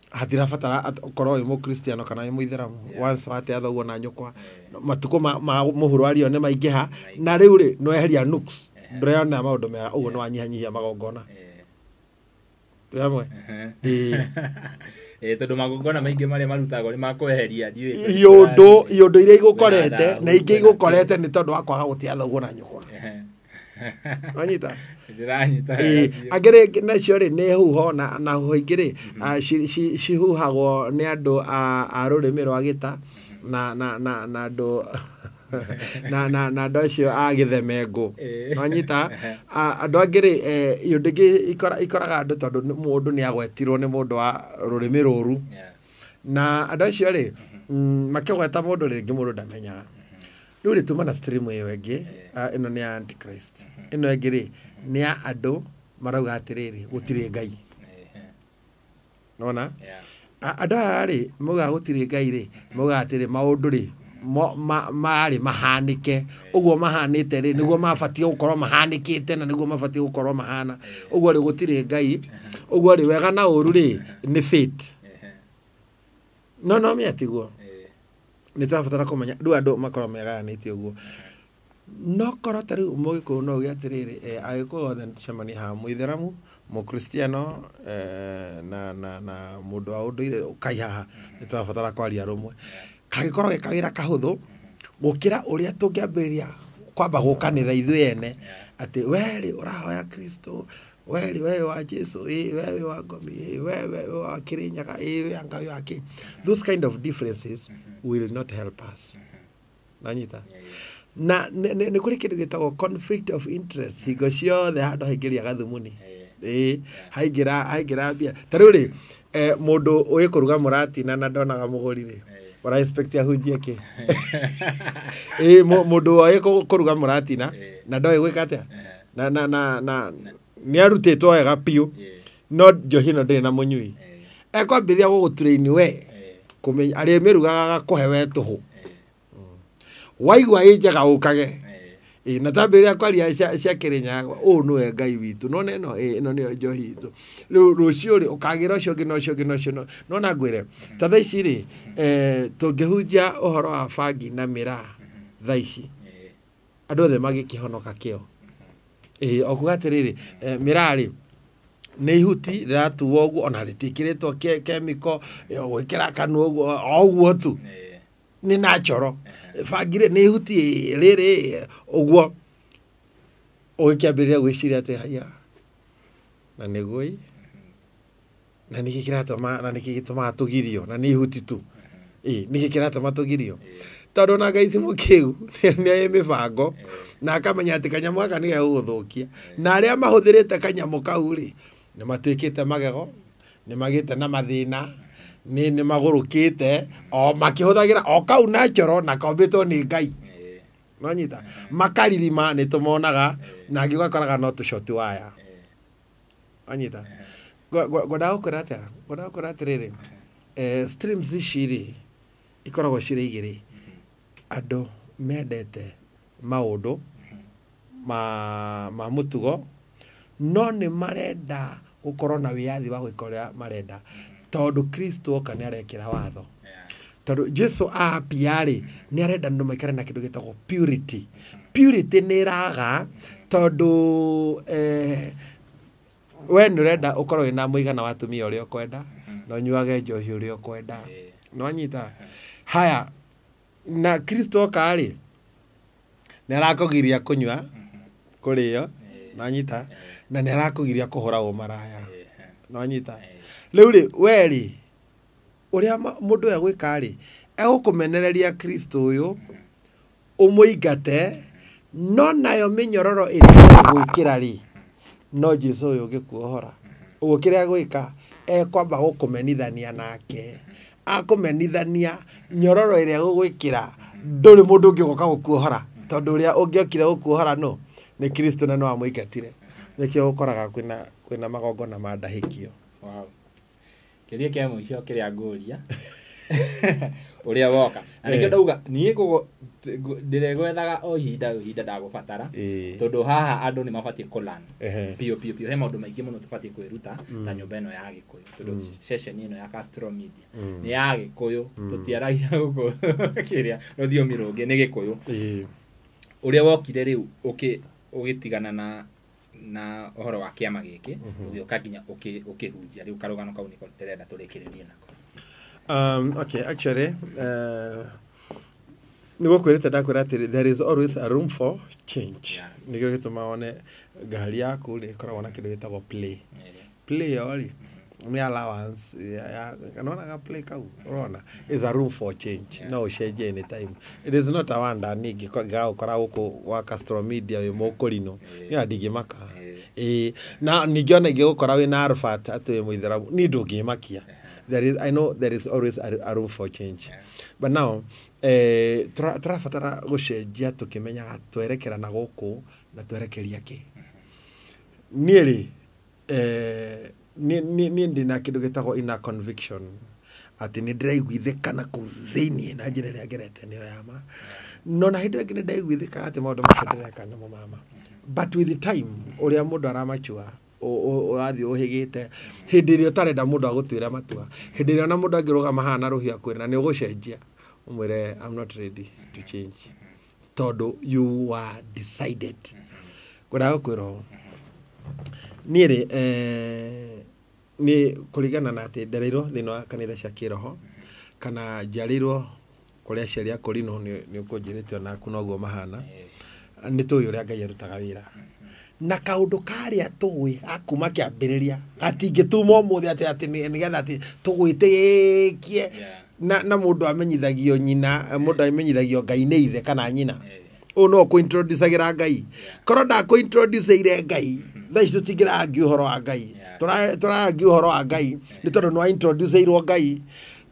hatirabatara ũkorwo wĩ Mũkristiano kana wĩ Mũithĩramu. Once watĩa thoguo na nyũkwa matukũ ma mũhuro wa rio nĩ maingĩha, na rĩu rĩ no eheria nuks, ndũreyonera maũndũ mega. Ũguo nĩ wanyihanyihia magongona. Tũamwe tondũ magongona maingĩ marĩa marutagwo nĩ makweheria iũndũ iria igũkorete na ingĩ igũkorete nĩ tondũ wa kwaga gũtĩa thoguo na nyũkwa. Wanyita angĩrĩ nacio rĩ nĩ huho, na huho ingĩ rĩ cihuhagwo nĩ andũ a rũrĩmĩ rwa Gĩta na andũ na andũ acio a Gĩthemengũ. Wanyita andũ angĩ rĩ iũndũ ingĩ ikoraga andũ tondũ mũndũ nĩ agwetirwo nĩ mũndũ wa rũrĩmĩ rũru, na andũ acio rĩ makĩgweta mũndũ rĩngĩ mũndũ ndamenyaga. Rĩu rĩ tuma na stream ĩyo ĩngĩ, ĩno nĩ ya Antichrist. Ĩno ĩngĩ rĩ nĩ ya andũ marauga atĩrĩrĩ gũtirĩ Ngai. Nona andũ aya rĩ mauga gũtirĩ Ngai rĩ, mauga atĩrĩ maũndũ rĩ marĩ mahanĩke, ũguo mahanĩte rĩ nĩguo mabatiĩ gũkorwo mahanĩkĩte, na nĩguo mabatiĩ gũkorwo mahana. Ũguo rĩ gũtirĩ Ngai. Ũguo rĩ wega na ũru rĩ nĩ fate. No mĩatiguo nĩ tũrabatara kũmenya rĩu andũ makorwo megayanĩtie ũguo. No korwo ta rĩu Mũgĩkũyũ no uge atĩrĩrĩ, Agĩkũyũ othe nĩtũcemanie haha, Mũithĩramu, Mũkristiano na mũndũ wa ũndũire ũkai haha, nĩ tũrabatara kwaria rũmwe. Kagĩkorwo gĩ kawĩra kahũthũ gũkĩra ũrĩa tũngĩambĩrĩria kwamba gũkanĩra ithuĩ ene atĩ werĩ ũrahoya Kristo, werĩ wewe wa Jesu, wewe wa Ngomi, wewe wa Kĩrĩnyaga, wewe Ngai wake. Those kind of differences will not help us. Nanyita na nĩ kũrĩ kĩndũ gĩtagwo conflict of interest. Hingo ciothe handũ haingĩria gathumuni haingĩra mbia. Ta rĩu rĩ mũndũ ũĩ kũruga mũratina na ndonaga mũgũri rĩ, ora expect ahunjie kĩ? Mũndũ ũĩ kũruga mũratina na ndoĩ gwĩka atĩa na nĩ arutĩtwo wega piũ, no njohi ĩno ndĩrĩ na mũnyui, ekwambĩrĩria gũgũtrain we kũmenya arĩmĩrugaga kũhe we tũhũ, waigua ĩ njega ũkage. Na tambĩrĩria kwaria cia Kĩrĩnyaga, ũũ nĩwe Ngai witũ, nona ĩno nĩyo njohi itũ. Rĩu rũciũ rĩ ũkagĩra ũcio ũngĩ na ũcio ũngĩ na ũcio. Nona ngwĩre ta thaa ici rĩ tũngĩhunjia ũhoro wa bangi na mĩraa thaa ici, andũ othe magĩkĩhonoka kĩo. Okuga atĩrĩrĩ mĩraa rĩ nĩ ihuti rĩratuo ũguo, ona rĩtikĩrĩtwo kemiko gwĩkĩra kanua ũguo o ũguo tu, nĩ natural. Bangi rĩ nĩ ihuti rĩrĩ ũguo, ũgĩkĩambĩrĩria gwĩciria atĩ haya na nĩguo na nĩkĩ kĩratũma na nĩkĩ gĩtũmaga tũgirio na nĩ ihuti tu, nĩkĩ kĩratũma tũgirio. Tondũ na Ngai mũkĩu nĩ mĩbango na akamenya atĩ kanyamũ gaka nĩ gegũgũthũkia, na arĩa mahũthĩrĩte kanyamũ kau rĩ nĩ matuĩkĩte magego, nĩ magĩte na mathĩna, nĩ magũrũkĩte o makĩhũthagĩra o kau natural na kombĩtwo nĩ Ngai. Nwanyita makaririma nĩ tũmonaga na angĩ ũgakoraga no tũcoti waya. Nwanyita ngwenda gũkwĩra atĩrĩrĩ streams ici rĩ ikoragwo cirĩ igĩrĩ. Andũ mendete maũndũ ma mũtugo, no nĩ marenda gũkorwo na wĩyathi wa gwĩka ũrĩa marenda, tondũ Kristo oka nĩ arekĩra watho. Tondũ Jesu apia rĩ nĩ arenda andũ maikare na kĩndũ gĩtagwo purity. Purity nĩ ĩraga tondũ we nĩ ũrenda ũkorwo wĩna mũigana wa atumia ũrĩa ũkwenda, na ũnyuage njohi ũrĩa ũkwenda. Nwanyita haya na Kristo oka rĩ nĩ arakũgiria kũnyua, kũrĩo nanyita na nä arakågiria kå hå ragwo maraya nanyita rä u rä we rä å rä a må ndå ä gwä ka rä egå kå menereria Kristo å yå å må ingate no nayo mä nyororo ä rä gwä kä ra rä no Jesu å yå å gä kuohora å guo kä rä a gwä ka ekwamba gå kå menithania nake akå menithania nyororo ä rä a gå gwä kä ra ndå rä må ndå å ngä goka gå kuohora tondå å rä a å ngä okire gå kuohora no nä Kristo na no amå ingatire nä kä o gå koraga kwä na magongona ma ndahä kio kä ria kä a må ico kä rä a ngå ria å rä a woka na nä kä o ndauga niä ndä regwethaga o ihinda ndagå batara tondå haha andå nä mabatiä kå lan pio he maå ndå maingä må no tå batiä kwä ruta ta nyå mba ä no ya gä kå yå tondå ceceni ä no ya Castro Media nä ya gä kå yå tå tiaragia gå kå kä rä a rå thiomi rå ngä nä gä kå yå å rä a wokire rä u å gä tigana na ohoro wa kä ama gä kä å gä å ka nginya å kä hunjia rä u karå gano kau nä ko ndä renda tå rä kä rä rie nako okay, actually, niguo kwirite ndakwira atiri there is always a room for change. Niguo gituma one ngari yaku ri koragwo na kindu gitagwo play. Play ori ni allowance ya kanona ga play kau urona is a room for change. No change any time. It is not a wonder nigi ga ukora guku wa Castro Media we mokorino ni adigi maka. Na nigiona gigukora we na Arfat atu muithera ni ndugimakia. I know there is always a room for change. But now, turabatara gucenjia tukimenyaga twerekera na guku na twerekeria ki. Niĩ ni ndina kindu gitagwo ina conviction ati ni ndiraiguithĩka na kũu thĩinĩ na njĩra ĩrĩa ngerete nĩyo yama. No na hĩndĩ ĩngĩ nĩ ndaiguithĩka ati maũndũ macio ndĩreka nĩmo mama. But with the time ũrĩa mũndũ aramachua oathi ohigite hindi rio tarenda mundu agutwira matua hindi rio na mundu angirugama hana ruhia kwira ni ugucenjia umwire I'm not ready to change todo you are decided kwira kwiro nire ni kuligana na ati ndereirwo thino wa kanitha cia kiroho kana njarirwo kuria sheria kurino ni ukunjirite onaku noguo mahana ni tuyu ria Ngai arutaga wira na kaundu karia tuwi akuma kiambiriria atingituma umuthi ati nigetha ati tugwitikie na mundu amenyithagio nyina mundu amenyithagio Ngai ni ithe kana nyina no ku introduce gira Ngai korwo nda ku introduce ire Ngai thaici tutingira angi uhoro wa Ngai turangi uhoro wa Ngai ni tondu no introduce irwo Ngai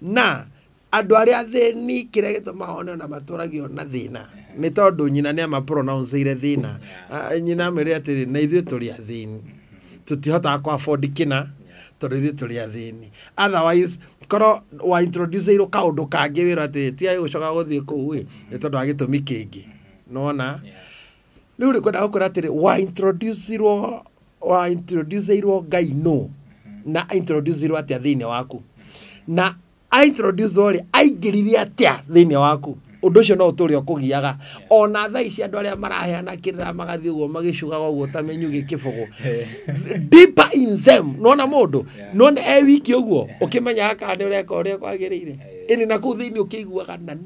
na andu aria thini kire gituma one na maturagio na thina ni tondu nyina ni ama pronounce ire thina nyina mere atiri na ithuĩ tũrĩ athĩni tũtihota kwa afford kina tondu ithuĩ tũrĩ athĩni otherwise korwo wa introduce irwo kaundu kangi wira ati ti ai gucoka guthii kuu ni tondu wa gitumi kingi nona riu ri kwenda gukora atiri wa introduce irwo Ngai no na introduce irwo atia thĩinĩ waku na I introduce ori aingiririe atia thĩinĩ waku undu ucio no uturi okugiaga ona tha ici andu aria maraheana kirira magathi uguo magishugaga uguo tamenyu gikibugu deeper in them nona mundu nona wiki uguo ukimenya kana ureka uria kwagirire ini na kuu thiini ukiguaga na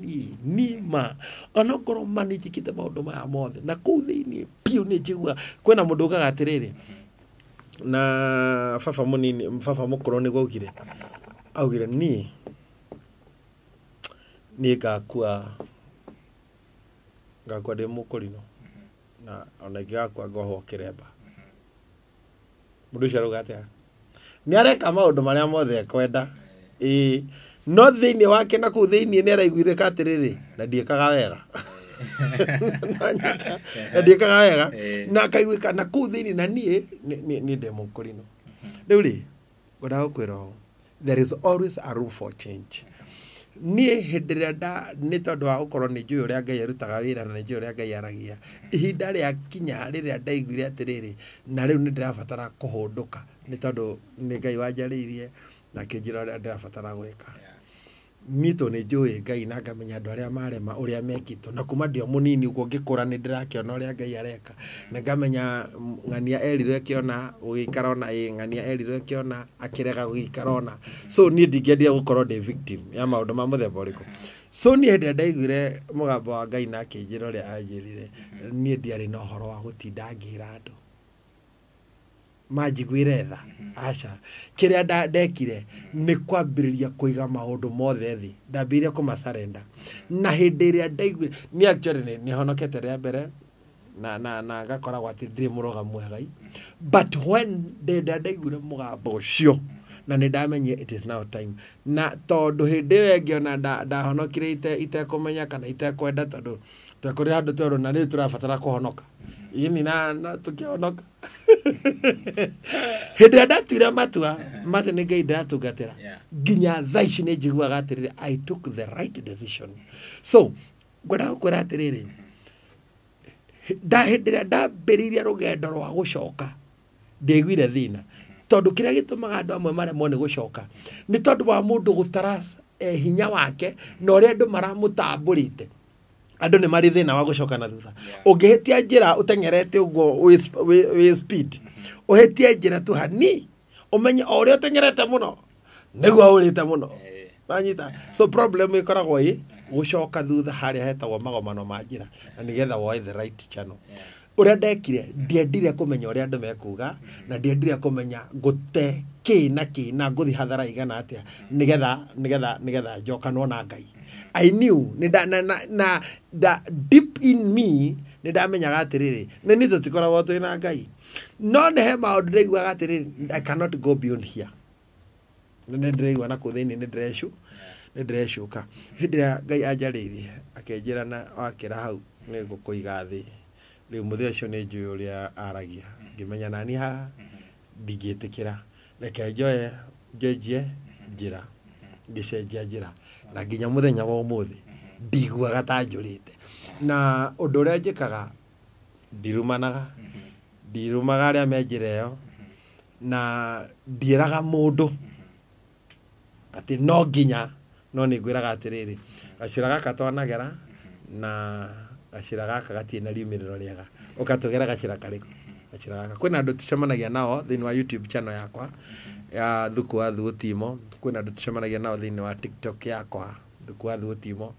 nima ona ngoro manijikite maundu maya mothe na kuu thiini piu ni njigua kwena mundu ugaga atiriri na baba mukuru ni gugire augire ni ngakua ndi mukurino na ona ngakua ngoho kiremba mundu ucio aruga atia ni areka maundu maria mothe kwenda no thiini wake na kuu thiini ni araiguithika atiriri na ndiekaga wega na ndiekaga wega na kaiguika na kuu thiini na ni ndi mukurino riu ri ngwenda gukwira there is always a room for change. Ni hindira da ni tondu wa gukorwo ni njui uria Ngai arutaga wira na njui uria Ngai aragia ihinda ria kinya riria ndaiguire atiriri na riu ni ndirabatara kuhunduka ni tondu ni Ngai wanjariirie na kinjira uria ndirabatara gwika nito ni njui Ngai na ngamenya andu aria marema uria mekito na kuma ndio munini uguo ngikura ni ndirakiona uria Ngai areka na ngamenya ng'ania erirwe kiona ugikara ona ng'ania erirwe kiona akirega ugikara ona so ni ndingedia gukorwo ndi victim ya maundu ma muthemba uriku so ni hende ndaiguire mugambo wa Ngai na kinjira uria anjirire ni ndiari na uhoro wa gutinda ngira andu manjiguire tha aca kiria ndekire ni kwambiriria kuiga maundu mothe thi ndambirie kumasarenda na hindi iria ndaiguire ni actually ni honokete ria mbere na gakoragwo ati ndiri muroga mwegai but when ndaiguire mugambo ucio na nä ndamenye it is now time na tondå hä ndä ä yo ngäona ndahonokire itekåmenya kana itekwenda tondå twekå handå twerå na rä u tå rabatara kå honoka ini na tå kä honoka hä ndä ä rä a ndatuire matua nä ngai ndäratå nginya thaa ici nä njiguaga atä rä rä I took the right decision so ngwenda gå kwä ra atä rä rä hä ndä ä rä a ndambä rä irie rå gendo rwa gå coka ndäguire thä na tondu kiria gitumaga andu amwe maremwo ni gucoka ni tondu wa mundu gutara hinya wake na uria andu maramutambũrĩte andu ni mari thina wa gucoka na thutha ungihitia njira utengerete uguo wi speed uhitie njira tu hani umenye uria utengerete muno niguo urite muno banyita so problem ikoragwo gucoka thutha haria hetagwo magomano ma njira na nigetha woe the right channel uria ndekire ndiendire kumenya uria andu mekuga na ndiendire kumenya gute ki na nguthi hathara igana atia nigetha njokanwo na ngai I knew na deep in me ni ndamenyaga atiriri ni ni tutikoragwo twina ngai no ne he maundu ndiguaga atiriri I cannot go beyond here ni ndirigwa na kuthini ni ndirecuka hindi ya ngai anjaririe akenjira na akira hau ni gukuiga thi riu muthia ucio ni njui uria aragia ngimenya nani haha ndingĩtĩkĩra reke njoe njenjie njĩra ngĩcenjia njĩra na nginya muthenya wa ũmũthĩ ndiguaga ta njũrĩte na ũndũ ũrĩa njĩkaga ndirumaga arĩa me njĩra ĩyo na ndiĩraga mũndũ atĩ no nginya no nĩ ngwĩraga atĩrĩrĩ gacĩra gaka twanagera na gacĩra gaka gatirĩ na riumĩrĩro rĩega ũgatũgera gacĩra karĩkũ gacĩra gaka kwĩna andũ tũcemanagia nao thĩinĩ wa YouTube channel yakwa ya Thuku wa Thuotimo kwĩna andũ tũcemanagia nao thĩinĩ wa TikTok yakwa Thuku wa Thuotimo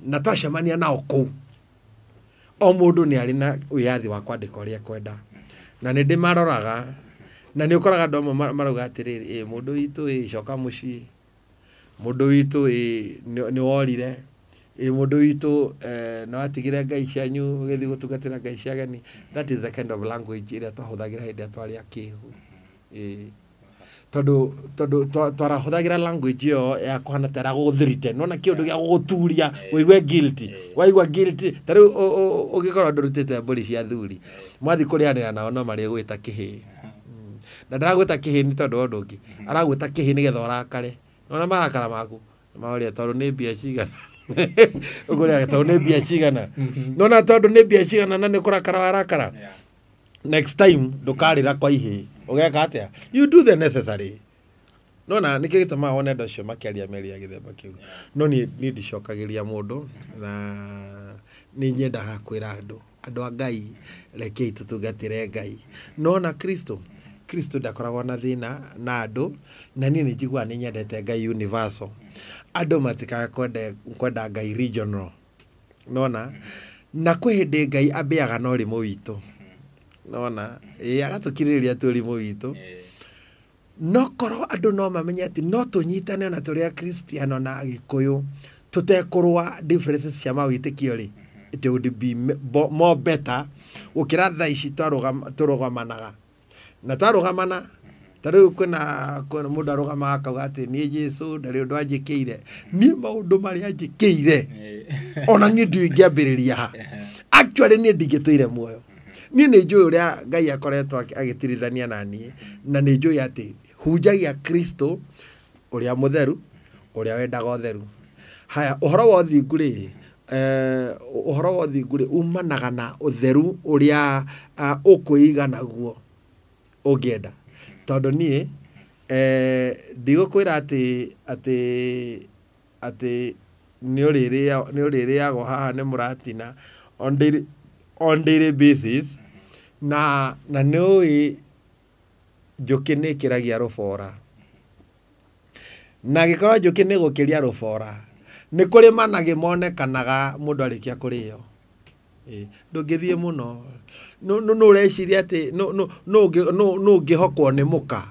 na twacemania nao kũu o mũndũ nĩ arĩ na wĩyathi wa kwandĩka ũrĩa kwenda na nĩ ndĩmaroraga na nĩ ũkoraga andũ amwe marauga atĩrĩrĩ mũndũ witũ coka mũciĩ mũndũ witũ nĩ worire mundu witu no atigire ngai cianyu ugithi gutungatira ngai cia gani that is the kind of language ira twahuthagira hindi atwari akihu tondu twarahuthagira language yo ya kuhana tara guthirite nona kiundu gia guturia wiigwe guilty waigwa guilty tari ugikorwo ndurutite mburi cia thuri mwathi kurianira nao no mari gwita kihi na ndagwita kihi ni tondu undu ungi aragwita kihi nigetha urakare nona marakara maku maoria tondu ni mbia cigana uguria tondu ni mbia cigana nona tondu ni mbia cigana na ni kurakara warakara next time ndukarira kwa ihi ugeka atia you do the necessary nona nikigituma one ndo cio makiaria meri ya githemba kiu no ni ndicokagiria mundu na ni nyendaga kwira andu a ngai rekei tutungatire ngai nona Kristo ndakoragwo na thina na andu na ni njigua ni nyendete ngai universal andu matikaga kwenda ngai regional nona na kwihindi ngai ambiaga no rimu witu nona agatukiriria tu rimu witu no korwo andu no mamenye ati no tunyitane na turia Kristiano na Gikuyu tutekurwa differences cia mawitikio ri it would be more better ukira tha ici turugamanaga na tarugamana tariu kuna mundu arugama akauga ati ni Jesu ndari undu anjikiire ni maundu mari anjikiire ona ni ndu ingiambiriria ha actually ni ndigituire muoyo ni njui uria ngai akoretwo agitirithania nani na ni njui ati hunjagia Kristo uria mutheru uria wendaga utheru haya uhoro wa thinguri umanaga na utheru uria ukuiga naguo ugienda tondu nie ndigukwira ati ni uririagwo haha ni muratina on daily basis na ni njuki ni kiragia rubora na gikorwo njuki ni gukiria rubora ni kuri managi monekanaga mundu arikia kurio ndũngĩthiĩ mũno no ũreciria atĩ no ũngĩhokwo nĩ mũka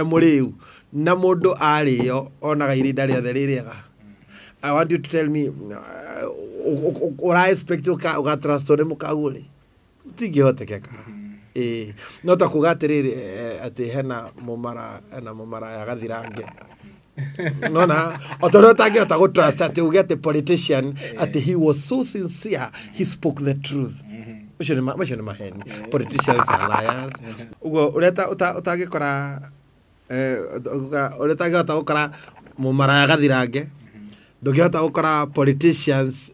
mũrĩu na mũndũ arĩo onaga irinda rĩothe rĩrĩega. I want you to tell me expect ugatrust nĩ mũka ũrĩ ũtingĩhotekeka. No ta kuga atĩrĩrĩ atĩ hena mũmara ya gathirange nona otono ũtangĩhota gũtrust atĩ uge atĩ politician atĩ he was so sincere, he spoke the truth. Macio nĩ maheni. Politicians are liars. Ũguo ũtangĩkora ũtangĩhota gũkora mũmara ya gathirange ndũngĩhota gũkora politicians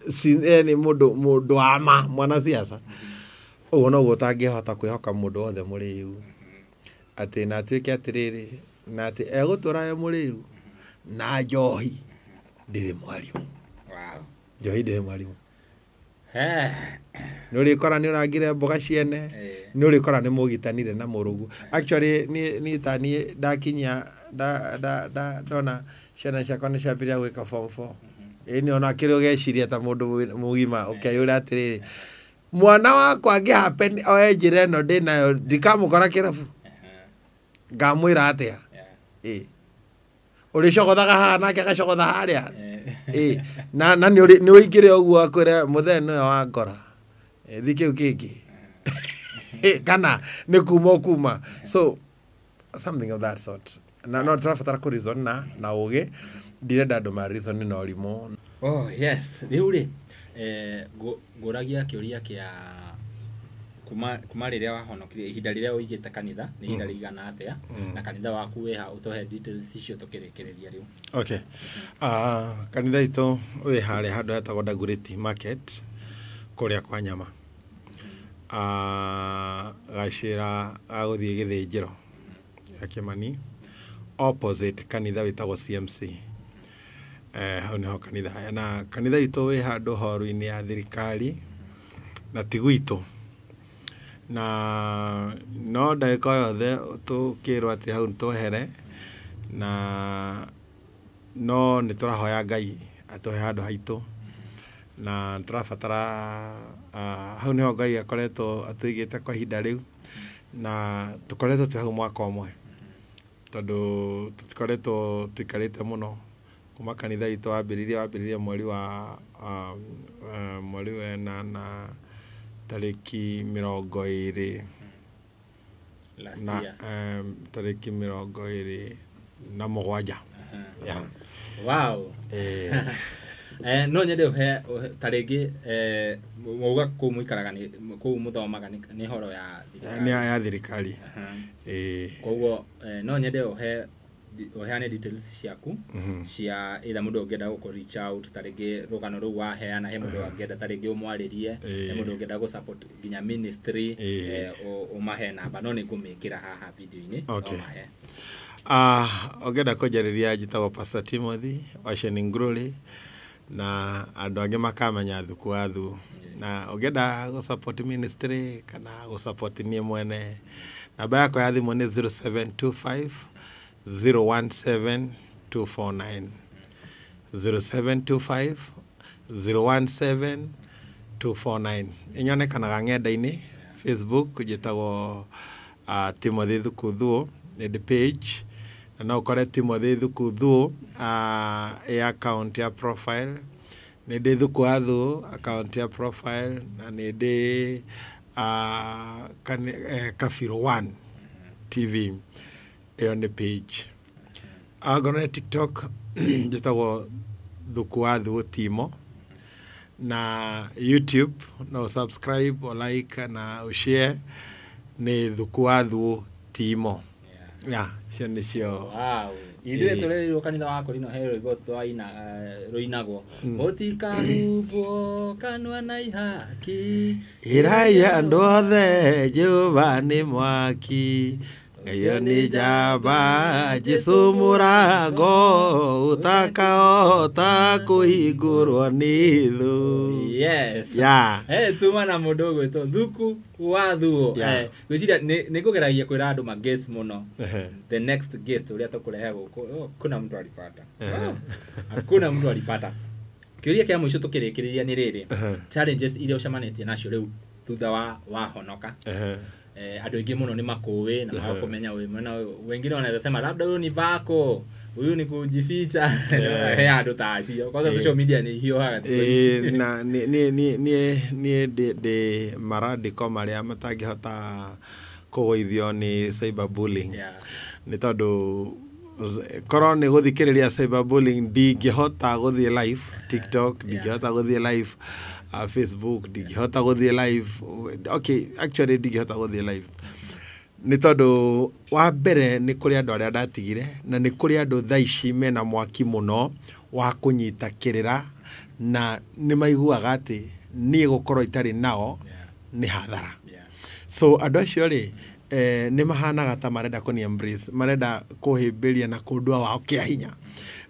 ni mũndũ wa mwana siasa. Ũguo noguo ũtangĩhota kwĩhoka mũndũ wothe mũrĩu atĩ na atuĩke atĩrĩrĩ na atĩ egũtũra mũrĩu na njohi ndĩrĩ mwarimũ. Njohi ndĩrĩ mwarimũ. Nĩ ũrĩkora nĩ ũrangire mboga ciene, nĩ ũrĩkora nĩ mũgitanire na mũrũgu. Actually niĩ ndakinyia ndona ciana ciakwa nĩ ciambĩrĩria gwĩka form 4. Nĩ ona kĩrĩ ũgeciria ta mũndũ mũgima ũkĩyũra atĩrĩrĩ mwana wakwa angĩhappen oe njĩra ĩno ndĩnayo ndikamũkora kĩrabu ngamwĩra atĩa ũrĩcogothaga haha nake agacogotha harĩa na nĩ ũingĩre ũguo akwĩre mũthenya ũyũ wa ngora thi kĩu kĩngĩ kana nĩ kuma so something of that sort. Na no tũrabatara kũ reason na ũgĩ ndirenda andũ ma reason na ũrimũ. Yes rĩu rĩ ngũragia kĩũria kĩa kuma rĩrĩa wahonokire ihinda rĩrĩa ũigĩte kanitha nĩ ihinda rĩigana atĩa na kanitha waku wĩha ũtũhe details icio tũkĩrĩkĩrĩria rĩu. Okay. Kanitha itũ wĩ harĩa handũ hetagwo Dagoretti Market kũrĩa kwa Nyama. Gacĩra agũthiĩ gĩthĩnjĩro ya Kĩmani opposite kanitha wĩtagwo CMC. Hau nĩho kanitha na kanitha itũ wĩ handũ horo-inĩ ya thirikari na ti gwitũ. Na no ndagĩka yothe tũkĩrwo atĩ hau nĩtwehere na no nĩ tũrahoya Ngai atũhe handũ haitũ na tũrabatara hau nĩho Ngai akoretwo atũigĩte kwa ihinda rĩu na tũkoretwo twĩ hau mwaka ũmwe tondũ tũtikoretwo tũikarĩte mũno kuma kanitha itũ wambĩrĩrie mweri wena na tarĩki 20 na tarĩki 27. Wow. No nyende ũhe tarĩngĩ mauga kũu mũikaraga kũu mũthomaga nĩ horo ya thirikari. Koguo no nyende ũheane details ciaku cia either mũndũ ũngĩenda gũkũ reach out tarĩngĩ rũgano rũu waheana he mũndũ ũngĩenda tarĩngĩ ũmwarĩrie he mũndũ ũngĩenda gũ support nginya ministry ũmahe namba no nĩ ngũmĩkĩra haha video-inĩ ũmahe. Ũngĩenda kũnjarĩria njĩtagwo Pastor Timothy Wacheni Ngũrũri na andũ angĩ makamenya thuku wa thu na ũngĩenda gũ support ministry kana gũ support niĩ mwene namba yakwa ya thimũ nĩ 0725 017 249 0725 017 249. Inyonekanaga ng'enda-inĩ Facebook njĩtagwo Timothy Thuku Thuo nĩ page na no ũkore Timothy Thuku Thuo account ya profile nĩ ndĩ Thuku wa Thuo account ya profile na nĩ ndĩ Kafiro 1 TV on the page. Ngona TikTok njĩtagwo Thuku wa Thuo Timo na YouTube no subscribe or like na share nĩ Thuku wa Thuo Timo. Cio nĩcio. Wow. Ithuĩ tũrerĩirwo kanitha wa Korino he rwĩmbo rũinagwo ũtikahumbwo kanua na ihaki irai andũ othe Jehova nĩ mwaki Ngai nĩ njamba Jesũ mũrango ũtakahota kũhingũrwo nĩ thũ. Yes. Tuma na mũndũ ũgwĩtwo Thuku wa Thuo. Gwĩciria nĩ ngũgeragia kwĩra andũ ma guest mũno. The next guest ũrĩa tũkũrehe gũkũ kuna mtu alipata. Hakuna mtu alipata. Kiuria kia mwisho tukirikiria ni riri challenges ile ucamanetie nacio riu thutha wa honoka andu aingi muno ni makuwi na makumenya we mwena wengine wanaweza sema labda huyu ni vako huyu ni kujificha he andu tacio kwa social media ni hiyo haga na ni de maradi koma ria matangihota kugoithio ni cyberbullying ni tondu korwo ni guthikiriria cyberbullying ndingihota guthie live TikTok ndingihota guthie live Facebook ndingihota guthie live okay actually ndingihota guthie live ni tondu wa mbere ni kuri andu aria ndatigire na ni kuri andu thaici mena mwaki muno wa kunyita kirira na ni maiguaga ati ni gukorwo itari nao ni hathara so andu acio ri ni mahanaga ta marenda kuni embrace marenda kuhimbiria na kundua wao kia hinya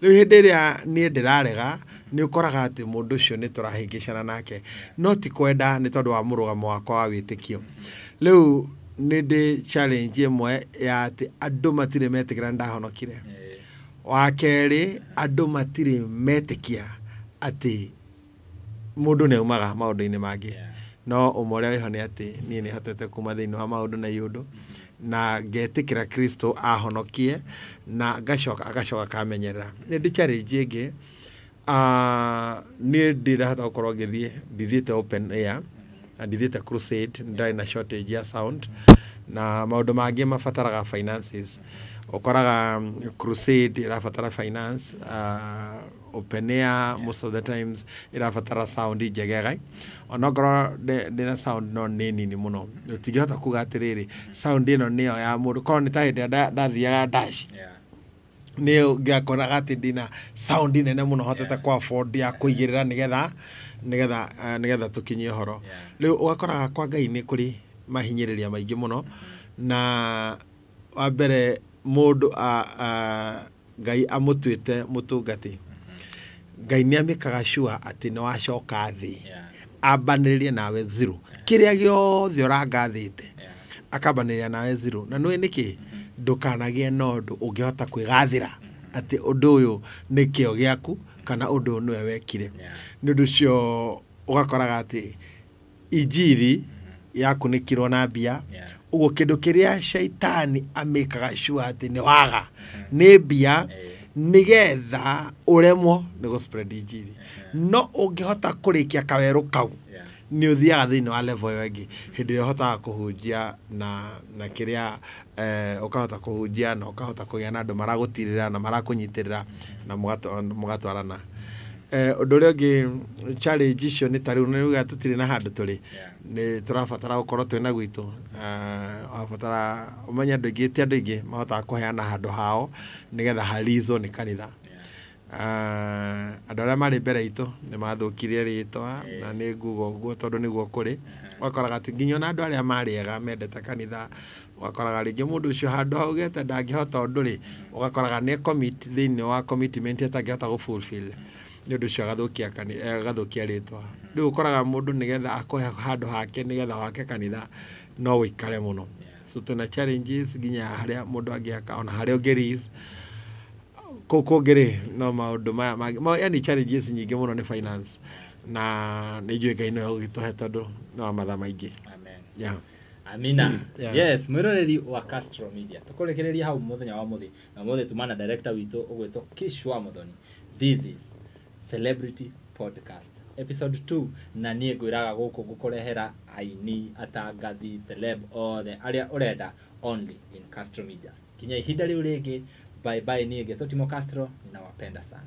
riu hindi iria ni ndirarega ni ukoraga ati mundu ucio ni turahingicana nake no ti kwenda ni tondu wa murugamo wakwa wa witikio riu ni ndi challenge imwe ya ati andu matire metikira ndahonokire wa keri andu matire metikia ati mundu ne umaga maundu-ini mangi no umoria wiho ni ati ni hotete kuma thiini wa maundu na yundu na getikira Kristo ahonokie na agacoka kamenyerera ni ndi challenge ingi ni ndirahota gukorwo ngithiite open air na ndithiite crusade ndai na shortage ya sound na maundu mangi mafataraga finances ukoraga crusade irafatara finance open air most of the times irafatara sound njegega onogoro ndina sound no nini muno utigihota kuga atiriri sound ino niyo ya mundu ko ni taide ndathiaga dash ni ngakoraga ati ndina sound nene muno hotete kwa afford ya kuigirira nigetha tukinyie horo riu ugakoraga kwa Ngai ni kuri mahinyiriria maingi muno na wa mbere mundu Ngai amutwite mutungati Ngai ni amikaga sure ati no acoka thi abaniririe nawe zero kiria giothe urangathite akabaniriria nawe zero na nwe niki ndukanagie nondu ungihota kwigathira ati undu uyu ni kio giaku kana undu niwe wekire ni undu cio ugakoraga ati injiri yaku ni kirwo na mbia ugo kindu kiria shaitani amikaga sure ati ni waga ni mbia nigetha uremwo ni go spread injiri no ungihota kurikia kaweru kau ni uthiaga thiini wa level yengi hindi hota kuhunjia na kiria ukahota kuhunjia na ukahota kugia na andu maragutirira na marakunyitirira na mugatwarana undu uria ungi challenge icio ni tariu ni uga tutire na handu turi ni turafatara gukorwo twina gwitu afatara umenya andu ingi mahota kuheana handu hao nigetha halizo ni kanitha andu aria mari mbere itu ni mathukirie ritwa na ni ngugo guo tondu niguo kuri wakoraga ati nginya na andu aria mariega mendete kanitha wakoraga ringi mundu ucio handu hau gete ndangihota undu ri ugakoraga ni commit thiini wa commitment etangihota gu fulfill ni undu ucio gathukia ritwa riu ukoraga mundu nigetha akohe handu hake nigetha wake kanitha no wikare muno so tuna challenges nginya haria mundu angiaka ona haria ungiris kokogere no maundu ma yani challenges nyingi muno ni finance na ni njui Ngai no gituhe tondu no matha maingi amen amina yes mwiroreri wa Castro Media tukurekereria hau muthenya wa muthi na muthi tumana director witu ugwetwo Kishwa Muthoni. This is Celebrity Podcast episode 2 na nie gwiraga guku gukurehera aini atangathi celeb othe aria urenda only in Castro Media. Kinya ihinda riu ringi bye bye, nie Getho Timo Castro, ninawapenda sana.